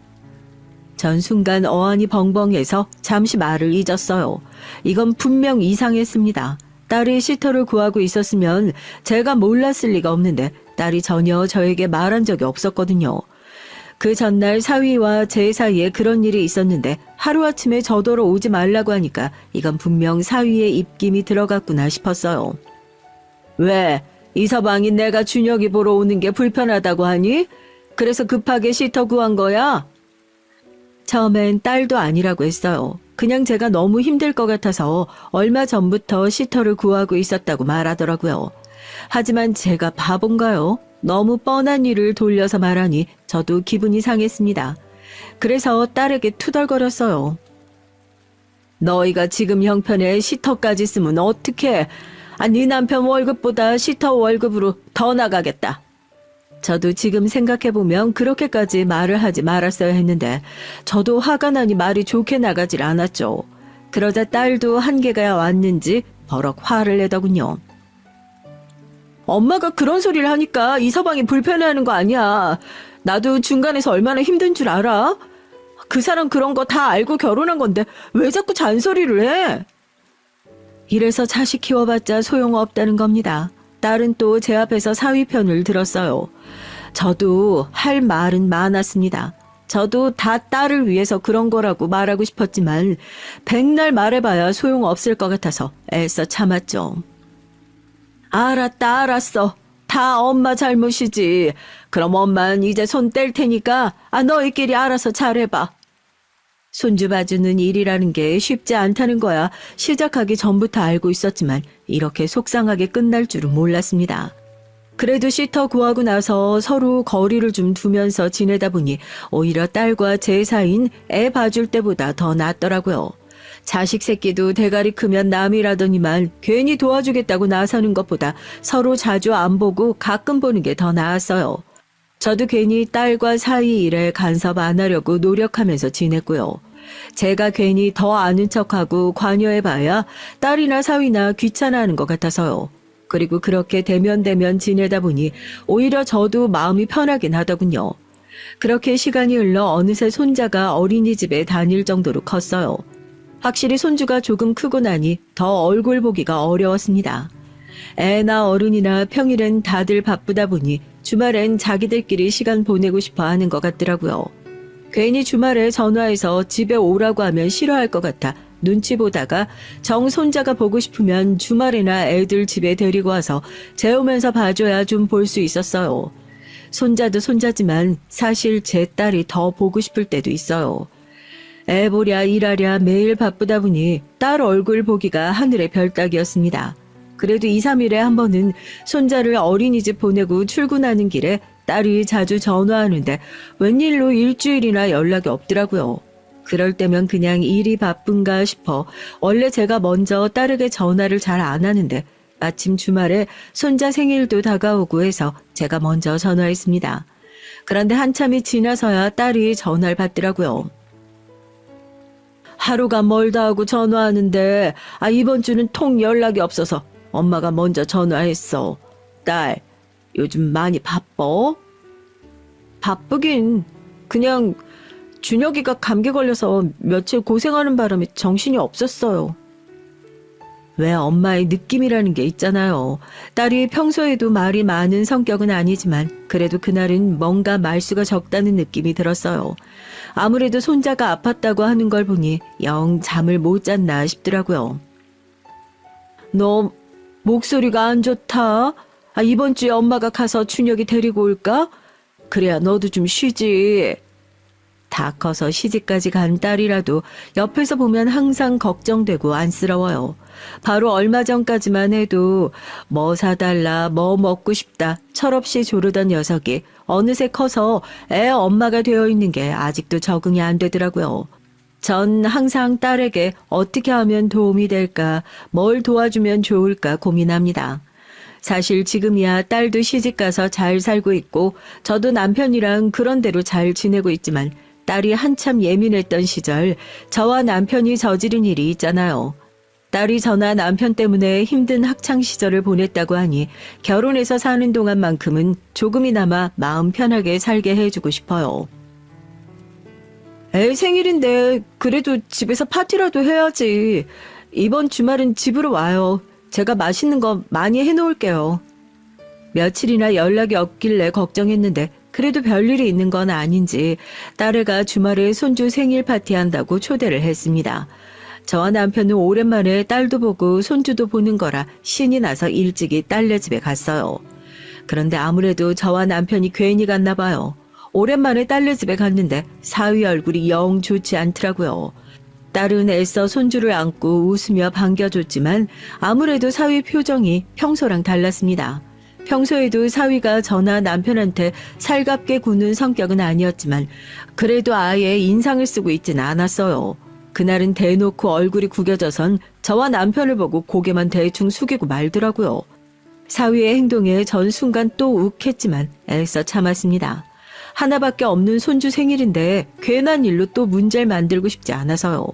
전 순간 어안이 벙벙해서 잠시 말을 잊었어요. 이건 분명 이상했습니다. 딸이 시터를 구하고 있었으면 제가 몰랐을 리가 없는데 딸이 전혀 저에게 말한 적이 없었거든요. 그 전날 사위와 제 사이에 그런 일이 있었는데 하루아침에 저더러 오지 말라고 하니까 이건 분명 사위의 입김이 들어갔구나 싶었어요. 왜? 이서방이 내가 준혁이 보러 오는 게 불편하다고 하니? 그래서 급하게 시터 구한 거야? 처음엔 딸도 아니라고 했어요. 그냥 제가 너무 힘들 것 같아서 얼마 전부터 시터를 구하고 있었다고 말하더라고요. 하지만 제가 바본가요? 너무 뻔한 일을 돌려서 말하니 저도 기분이 상했습니다. 그래서 딸에게 투덜거렸어요. 너희가 지금 형편에 시터까지 쓰면 어떡해? 네 남편 월급보다 시터 월급으로 더 나가겠다. 저도 지금 생각해보면 그렇게까지 말을 하지 말았어야 했는데 저도 화가 나니 말이 좋게 나가질 않았죠. 그러자 딸도 한계가 왔는지 버럭 화를 내더군요. 엄마가 그런 소리를 하니까 이서방이 불편해하는 거 아니야. 나도 중간에서 얼마나 힘든 줄 알아? 그 사람 그런 거 다 알고 결혼한 건데 왜 자꾸 잔소리를 해? 이래서 자식 키워봤자 소용없다는 겁니다. 딸은 또 제 앞에서 사위 편을 들었어요. 저도 할 말은 많았습니다. 저도 다 딸을 위해서 그런 거라고 말하고 싶었지만 백날 말해봐야 소용없을 것 같아서 애써 참았죠. 알았어. 다 엄마 잘못이지. 그럼 엄만 이제 손 뗄 테니까 너희끼리 알아서 잘해봐. 손주 봐주는 일이라는 게 쉽지 않다는 거야 시작하기 전부터 알고 있었지만 이렇게 속상하게 끝날 줄은 몰랐습니다. 그래도 시터 구하고 나서 서로 거리를 좀 두면서 지내다 보니 오히려 딸과 제 사이인 애 봐줄 때보다 더 낫더라고요. 자식 새끼도 대가리 크면 남이라더니만 괜히 도와주겠다고 나서는 것보다 서로 자주 안 보고 가끔 보는 게 더 나았어요. 저도 괜히 딸과 사이 일에 간섭 안 하려고 노력하면서 지냈고요. 제가 괜히 더 아는 척하고 관여해봐야 딸이나 사위나 귀찮아하는 것 같아서요. 그리고 그렇게 대면대면 지내다 보니 오히려 저도 마음이 편하긴 하더군요. 그렇게 시간이 흘러 어느새 손자가 어린이집에 다닐 정도로 컸어요. 확실히 손주가 조금 크고 나니 더 얼굴 보기가 어려웠습니다. 애나 어른이나 평일엔 다들 바쁘다 보니 주말엔 자기들끼리 시간 보내고 싶어 하는 것 같더라고요. 괜히 주말에 전화해서 집에 오라고 하면 싫어할 것 같아 눈치 보다가 정 손자가 보고 싶으면 주말에나 애들 집에 데리고 와서 재우면서 봐줘야 좀 볼 수 있었어요. 손자도 손자지만 사실 제 딸이 더 보고 싶을 때도 있어요. 애 보랴 일하랴 매일 바쁘다 보니 딸 얼굴 보기가 하늘의 별 따기였습니다. 그래도 2, 3일에 한 번은 손자를 어린이집 보내고 출근하는 길에 딸이 자주 전화하는데 웬일로 일주일이나 연락이 없더라고요. 그럴 때면 그냥 일이 바쁜가 싶어 원래 제가 먼저 딸에게 전화를 잘 안 하는데 마침 주말에 손자 생일도 다가오고 해서 제가 먼저 전화했습니다. 그런데 한참이 지나서야 딸이 전화를 받더라고요. 하루가 멀다 하고 전화하는데 이번 주는 통 연락이 없어서 엄마가 먼저 전화했어. 딸, 요즘 많이 바빠? 바쁘긴 그냥 준혁이가 감기 걸려서 며칠 고생하는 바람에 정신이 없었어요. 왜 엄마의 느낌이라는 게 있잖아요. 딸이 평소에도 말이 많은 성격은 아니지만 그래도 그날은 뭔가 말수가 적다는 느낌이 들었어요. 아무래도 손자가 아팠다고 하는 걸 보니 영 잠을 못 잤나 싶더라고요. 너 목소리가 안 좋다. 이번 주에 엄마가 가서 준혁이 데리고 올까? 그래야 너도 좀 쉬지. 다 커서 시집까지 간 딸이라도 옆에서 보면 항상 걱정되고 안쓰러워요. 바로 얼마 전까지만 해도 뭐 사달라, 뭐 먹고 싶다 철없이 조르던 녀석이 어느새 커서 애 엄마가 되어 있는 게 아직도 적응이 안 되더라고요. 전 항상 딸에게 어떻게 하면 도움이 될까, 뭘 도와주면 좋을까 고민합니다. 사실 지금이야 딸도 시집가서 잘 살고 있고 저도 남편이랑 그런 대로 잘 지내고 있지만 딸이 한참 예민했던 시절 저와 남편이 저지른 일이 있잖아요. 딸이 저나 남편 때문에 힘든 학창 시절을 보냈다고 하니 결혼해서 사는 동안만큼은 조금이나마 마음 편하게 살게 해주고 싶어요. 애 생일인데 그래도 집에서 파티라도 해야지. 이번 주말은 집으로 와요. 제가 맛있는 거 많이 해놓을게요. 며칠이나 연락이 없길래 걱정했는데 그래도 별일이 있는 건 아닌지 딸애가 주말에 손주 생일 파티한다고 초대를 했습니다. 저와 남편은 오랜만에 딸도 보고 손주도 보는 거라 신이 나서 일찍이 딸네 집에 갔어요. 그런데 아무래도 저와 남편이 괜히 갔나 봐요. 오랜만에 딸네 집에 갔는데 사위 얼굴이 영 좋지 않더라고요. 딸은 애써 손주를 안고 웃으며 반겨줬지만 아무래도 사위 표정이 평소랑 달랐습니다. 평소에도 사위가 저나 남편한테 살갑게 구는 성격은 아니었지만 그래도 아예 인상을 쓰고 있진 않았어요. 그날은 대놓고 얼굴이 구겨져선 저와 남편을 보고 고개만 대충 숙이고 말더라고요. 사위의 행동에 전 순간 또 욱했지만 애써 참았습니다. 하나밖에 없는 손주 생일인데 괜한 일로 또 문제를 만들고 싶지 않아서요.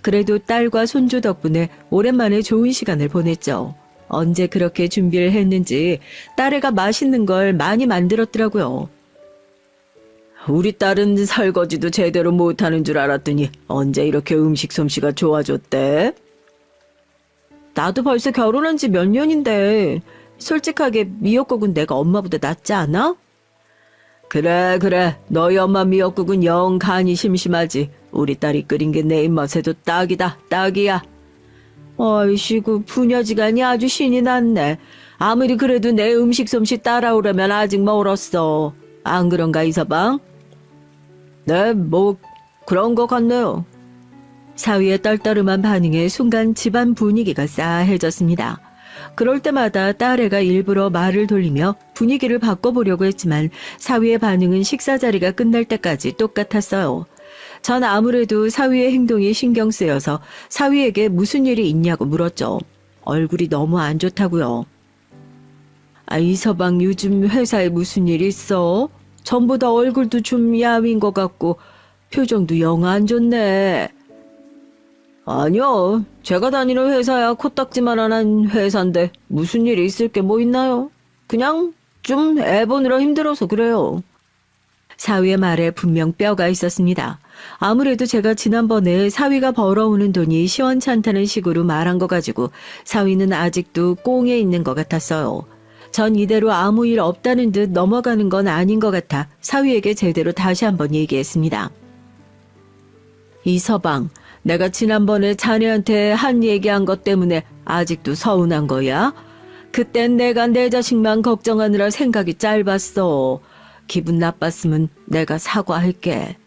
그래도 딸과 손주 덕분에 오랜만에 좋은 시간을 보냈죠. 언제 그렇게 준비를 했는지 딸애가 맛있는 걸 많이 만들었더라고요. 우리 딸은 설거지도 제대로 못하는 줄 알았더니 언제 이렇게 음식 솜씨가 좋아졌대? 나도 벌써 결혼한 지 몇 년인데 솔직하게 미역국은 내가 엄마보다 낫지 않아? 그래 너희 엄마 미역국은 영 간이 심심하지. 우리 딸이 끓인 게 내 입맛에도 딱이다 딱이야. 아이씨구 부녀지간이 아주 신이 났네. 아무리 그래도 내 음식 솜씨 따라오려면 아직 멀었어. 안 그런가 이서방? 네, 뭐 그런 것 같네요. 사위의 떨떠름한 반응에 순간 집안 분위기가 싸해졌습니다. 그럴 때마다 딸애가 일부러 말을 돌리며 분위기를 바꿔보려고 했지만 사위의 반응은 식사 자리가 끝날 때까지 똑같았어요. 전 아무래도 사위의 행동이 신경 쓰여서 사위에게 무슨 일이 있냐고 물었죠. 얼굴이 너무 안 좋다고요. 이서방 요즘 회사에 무슨 일 있어? 전보다 얼굴도 좀 야윈 것 같고 표정도 영 안 좋네. 아니요. 제가 다니는 회사야 코딱지만한 회사인데 무슨 일이 있을 게 뭐 있나요? 그냥 좀 애 보느라 힘들어서 그래요. 사위의 말에 분명 뼈가 있었습니다. 아무래도 제가 지난번에 사위가 벌어오는 돈이 시원찮다는 식으로 말한 거 가지고 사위는 아직도 꽁에 있는 것 같았어요. 전 이대로 아무 일 없다는 듯 넘어가는 건 아닌 것 같아 사위에게 제대로 다시 한번 얘기했습니다. 이서방, 내가 지난번에 자네한테 한 얘기한 것 때문에 아직도 서운한 거야? 그땐 내가 내 자식만 걱정하느라 생각이 짧았어. 기분 나빴으면 내가 사과할게.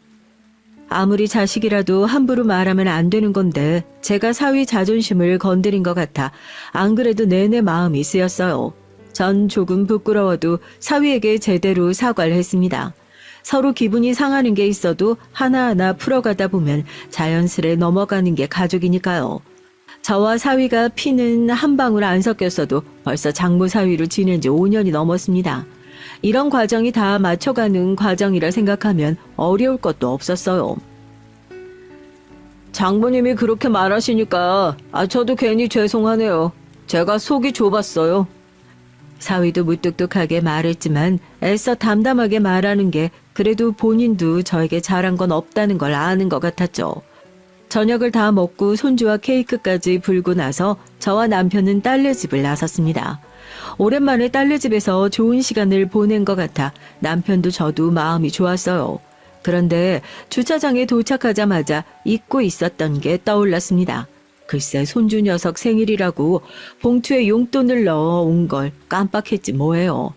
아무리 자식이라도 함부로 말하면 안 되는 건데 제가 사위 자존심을 건드린 것 같아 안 그래도 내내 마음이 쓰였어요. 전 조금 부끄러워도 사위에게 제대로 사과를 했습니다. 서로 기분이 상하는 게 있어도 하나하나 풀어가다 보면 자연스레 넘어가는 게 가족이니까요. 저와 사위가 피는 한 방울 안 섞였어도 벌써 장모 사위로 지낸 지 5년이 넘었습니다. 이런 과정이 다 맞춰가는 과정이라 생각하면 어려울 것도 없었어요. 장모님이 그렇게 말하시니까 저도 괜히 죄송하네요. 제가 속이 좁았어요. 사위도 무뚝뚝하게 말했지만 애써 담담하게 말하는 게 그래도 본인도 저에게 잘한 건 없다는 걸 아는 것 같았죠. 저녁을 다 먹고 손주와 케이크까지 불고 나서 저와 남편은 딸네 집을 나섰습니다. 오랜만에 딸네 집에서 좋은 시간을 보낸 것 같아 남편도 저도 마음이 좋았어요. 그런데 주차장에 도착하자마자 잊고 있었던 게 떠올랐습니다. 글쎄 손주 녀석 생일이라고 봉투에 용돈을 넣어 온 걸 깜빡했지 뭐예요.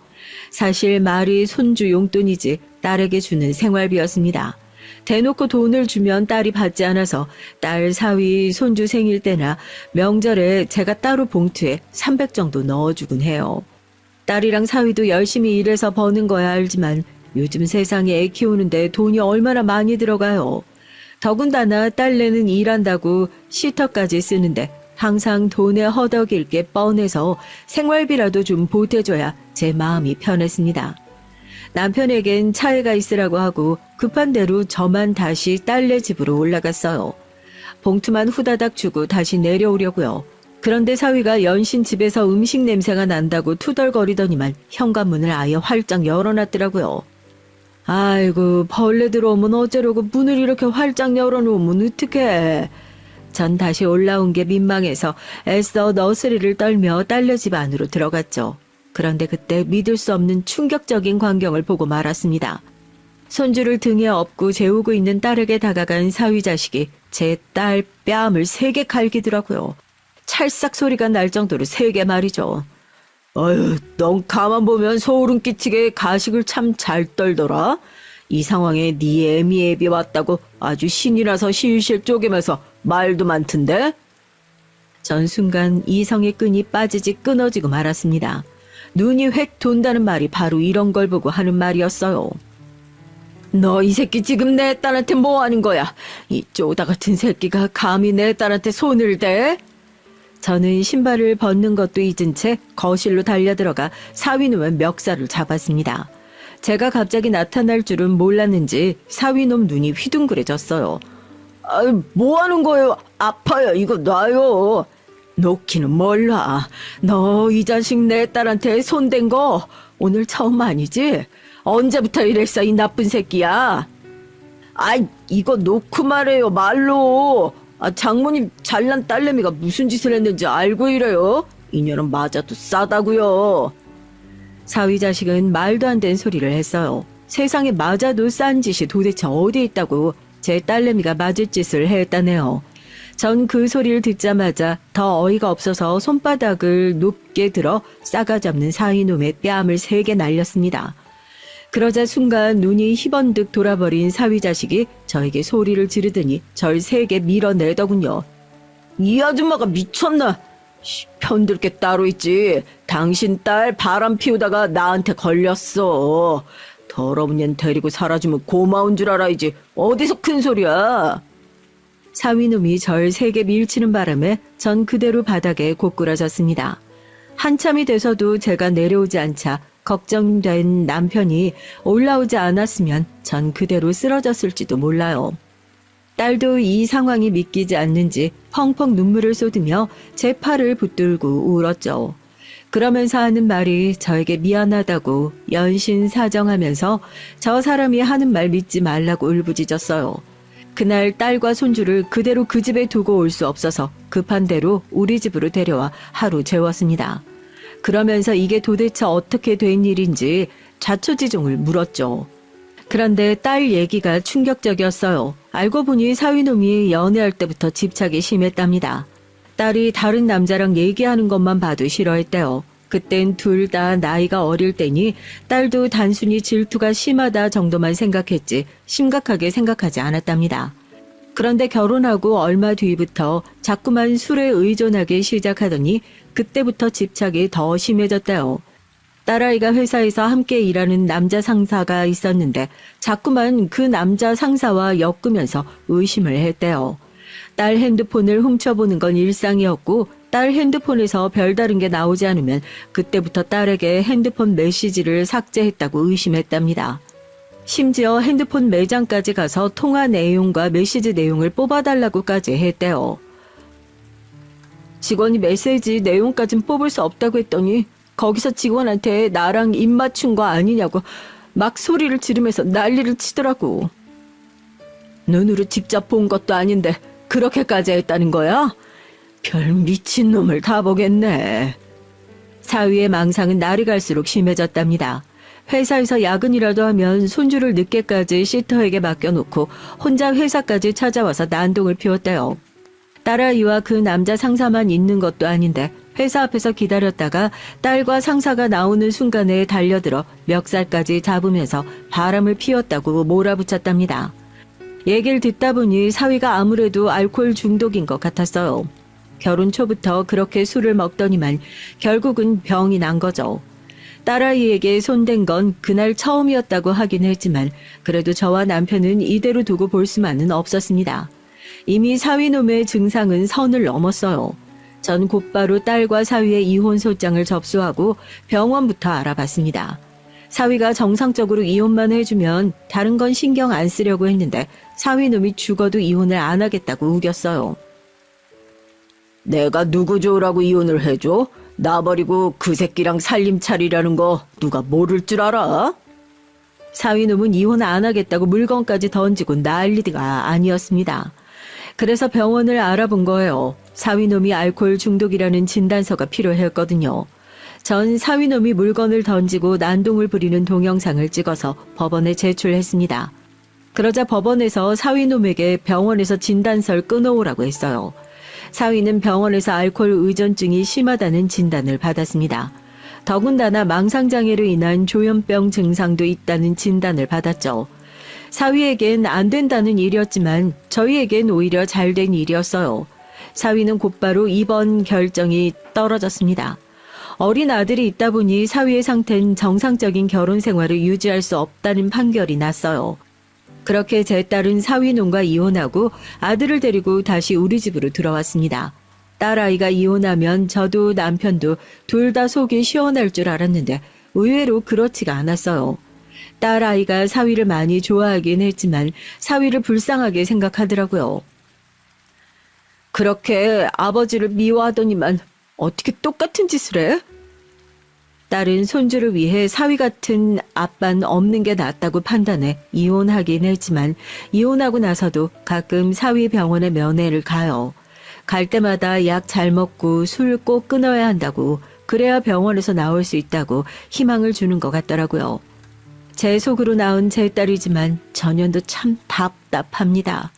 사실 말이 손주 용돈이지 딸에게 주는 생활비였습니다. 대놓고 돈을 주면 딸이 받지 않아서 딸 사위 손주 생일 때나 명절에 제가 따로 봉투에 300 정도 넣어주곤 해요. 딸이랑 사위도 열심히 일해서 버는 거야 알지만 요즘 세상에 애 키우는데 돈이 얼마나 많이 들어가요. 더군다나 딸내는 일한다고 슈터까지 쓰는데 항상 돈에 허덕일 게 뻔해서 생활비라도 좀 보태줘야 제 마음이 편했습니다. 남편에겐 차에가 있으라고 하고 급한 대로 저만 다시 딸네 집으로 올라갔어요. 봉투만 후다닥 주고 다시 내려오려고요. 그런데 사위가 연신 집에서 음식 냄새가 난다고 투덜거리더니만 현관문을 아예 활짝 열어놨더라고요. 아이고 벌레 들어오면 어쩌려고 문을 이렇게 활짝 열어놓으면 어떡해. 전 다시 올라온 게 민망해서 애써 너스리를 떨며 딸네 집 안으로 들어갔죠. 그런데 그때 믿을 수 없는 충격적인 광경을 보고 말았습니다. 손주를 등에 업고 재우고 있는 딸에게 다가간 사위 자식이 제 딸 뺨을 3개 갈기더라고요. 찰싹 소리가 날 정도로 3개 말이죠. 어휴, 넌 가만 보면 소름 끼치게 가식을 참 잘 떨더라. 이 상황에 네 애미 왔다고 아주 신이 나서 실실 쪼개면서 말도 많던데? 전 순간 이성의 끈이 빠지지 끊어지고 말았습니다. 눈이 획 돈다는 말이 바로 이런 걸 보고 하는 말이었어요. 너 이 새끼 지금 내 딸한테 뭐 하는 거야? 이 쪼다 같은 새끼가 감히 내 딸한테 손을 대? 저는 신발을 벗는 것도 잊은 채 거실로 달려들어가 사위놈의 멱살을 잡았습니다. 제가 갑자기 나타날 줄은 몰랐는지 사위놈 눈이 휘둥그레졌어요. 뭐 하는 거예요? 아파요. 이거 놔요. 놓기는 몰라. 너 이 자식 내 딸한테 손댄 거 오늘 처음 아니지? 언제부터 이랬어 이 나쁜 새끼야? 이거 놓고 말해요 말로. 장모님 잘난 딸내미가 무슨 짓을 했는지 알고 이래요? 이년은 맞아도 싸다고요. 사위 자식은 말도 안 되는 소리를 했어요. 세상에 맞아도 싼 짓이 도대체 어디 있다고 제 딸내미가 맞을 짓을 했다네요. 전 그 소리를 듣자마자 더 어이가 없어서 손바닥을 높게 들어 싸가잡는 사위놈의 뺨을 3개 날렸습니다. 그러자 순간 눈이 희번득 돌아버린 사위 자식이 저에게 소리를 지르더니 절 3개 밀어내더군요. 이 아줌마가 미쳤나? 편들 게 따로 있지. 당신 딸 바람 피우다가 나한테 걸렸어. 더러운 년 데리고 살아주면 고마운 줄 알아야지. 어디서 큰 소리야. 사위놈이 절 3개 밀치는 바람에 전 그대로 바닥에 고꾸라졌습니다. 한참이 돼서도 제가 내려오지 않자 걱정된 남편이 올라오지 않았으면 전 그대로 쓰러졌을지도 몰라요. 딸도 이 상황이 믿기지 않는지 펑펑 눈물을 쏟으며 제 팔을 붙들고 울었죠. 그러면서 하는 말이 저에게 미안하다고 연신사정하면서 저 사람이 하는 말 믿지 말라고 울부짖었어요. 그날 딸과 손주를 그대로 그 집에 두고 올 수 없어서 급한 대로 우리 집으로 데려와 하루 재웠습니다. 그러면서 이게 도대체 어떻게 된 일인지 자초지종을 물었죠. 그런데 딸 얘기가 충격적이었어요. 알고 보니 사위놈이 연애할 때부터 집착이 심했답니다. 딸이 다른 남자랑 얘기하는 것만 봐도 싫어했대요. 그땐 둘 다 나이가 어릴 때니 딸도 단순히 질투가 심하다 정도만 생각했지 심각하게 생각하지 않았답니다. 그런데 결혼하고 얼마 뒤부터 자꾸만 술에 의존하기 시작하더니 그때부터 집착이 더 심해졌대요. 딸아이가 회사에서 함께 일하는 남자 상사가 있었는데 자꾸만 그 남자 상사와 엮으면서 의심을 했대요. 딸 핸드폰을 훔쳐보는 건 일상이었고 딸 핸드폰에서 별다른 게 나오지 않으면 그때부터 딸에게 핸드폰 메시지를 삭제했다고 의심했답니다. 심지어 핸드폰 매장까지 가서 통화 내용과 메시지 내용을 뽑아달라고까지 했대요. 직원이 메시지 내용까진 뽑을 수 없다고 했더니 거기서 직원한테 나랑 입 맞춘 거 아니냐고 막 소리를 지르면서 난리를 치더라고. 눈으로 직접 본 것도 아닌데 그렇게까지 했다는 거야? 별 미친놈을 다 보겠네. 사위의 망상은 날이 갈수록 심해졌답니다. 회사에서 야근이라도 하면 손주를 늦게까지 시터에게 맡겨놓고 혼자 회사까지 찾아와서 난동을 피웠대요. 딸아이와 그 남자 상사만 있는 것도 아닌데 회사 앞에서 기다렸다가 딸과 상사가 나오는 순간에 달려들어 멱살까지 잡으면서 바람을 피웠다고 몰아붙였답니다. 얘기를 듣다 보니 사위가 아무래도 알코올 중독인 것 같았어요. 결혼 초부터 그렇게 술을 먹더니만 결국은 병이 난 거죠. 딸아이에게 손댄 건 그날 처음이었다고 하긴 했지만 그래도 저와 남편은 이대로 두고 볼 수만은 없었습니다. 이미 사위놈의 증상은 선을 넘었어요. 전 곧바로 딸과 사위의 이혼 소장을 접수하고 병원부터 알아봤습니다. 사위가 정상적으로 이혼만 해주면 다른 건 신경 안 쓰려고 했는데 사위놈이 죽어도 이혼을 안 하겠다고 우겼어요. 내가 누구 좋으라고 이혼을 해줘? 나 버리고 그 새끼랑 살림 차리라는 거 누가 모를 줄 알아? 사위놈은 이혼 안 하겠다고 물건까지 던지고 난리가 아니었습니다. 그래서 병원을 알아본 거예요. 사위놈이 알코올 중독이라는 진단서가 필요했거든요. 전 사위놈이 물건을 던지고 난동을 부리는 동영상을 찍어서 법원에 제출했습니다. 그러자 법원에서 사위놈에게 병원에서 진단서를 끊어오라고 했어요. 사위는 병원에서 알코올 의존증이 심하다는 진단을 받았습니다. 더군다나 망상장애로 인한 조현병 증상도 있다는 진단을 받았죠. 사위에겐 안 된다는 일이었지만 저희에겐 오히려 잘된 일이었어요. 사위는 곧바로 입원 결정이 떨어졌습니다. 어린 아들이 있다 보니 사위의 상태는 정상적인 결혼 생활을 유지할 수 없다는 판결이 났어요. 그렇게 제 딸은 사위놈과 이혼하고 아들을 데리고 다시 우리 집으로 들어왔습니다. 딸아이가 이혼하면 저도 남편도 둘 다 속이 시원할 줄 알았는데 의외로 그렇지가 않았어요. 딸아이가 사위를 많이 좋아하긴 했지만 사위를 불쌍하게 생각하더라고요. 그렇게 아버지를 미워하더니만 어떻게 똑같은 짓을 해? 딸은 손주를 위해 사위 같은 아빠는 없는 게 낫다고 판단해 이혼하긴 했지만 이혼하고 나서도 가끔 사위 병원에 면회를 가요. 갈 때마다 약 잘 먹고 술 꼭 끊어야 한다고 그래야 병원에서 나올 수 있다고 희망을 주는 것 같더라고요. 제 속으로 낳은 제 딸이지만 전현도 참 답답합니다.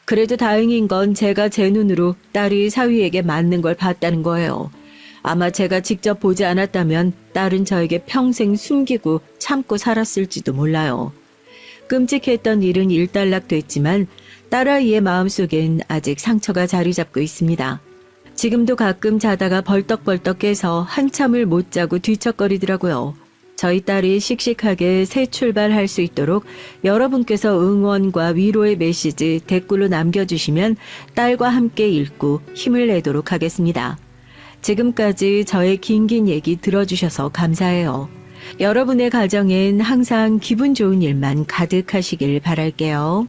그래도 다행인 건 제가 제 눈으로 딸이 사위에게 맞는 걸 봤다는 거예요. 아마 제가 직접 보지 않았다면 딸은 저에게 평생 숨기고 참고 살았을지도 몰라요. 끔찍했던 일은 일단락됐지만 딸아이의 마음속엔 아직 상처가 자리 잡고 있습니다. 지금도 가끔 자다가 벌떡벌떡 깨서 한참을 못 자고 뒤척거리더라고요. 저희 딸이 씩씩하게 새 출발할 수 있도록 여러분께서 응원과 위로의 메시지 댓글로 남겨주시면 딸과 함께 읽고 힘을 내도록 하겠습니다. 지금까지 저의 긴긴 얘기 들어주셔서 감사해요. 여러분의 가정엔 항상 기분 좋은 일만 가득하시길 바랄게요.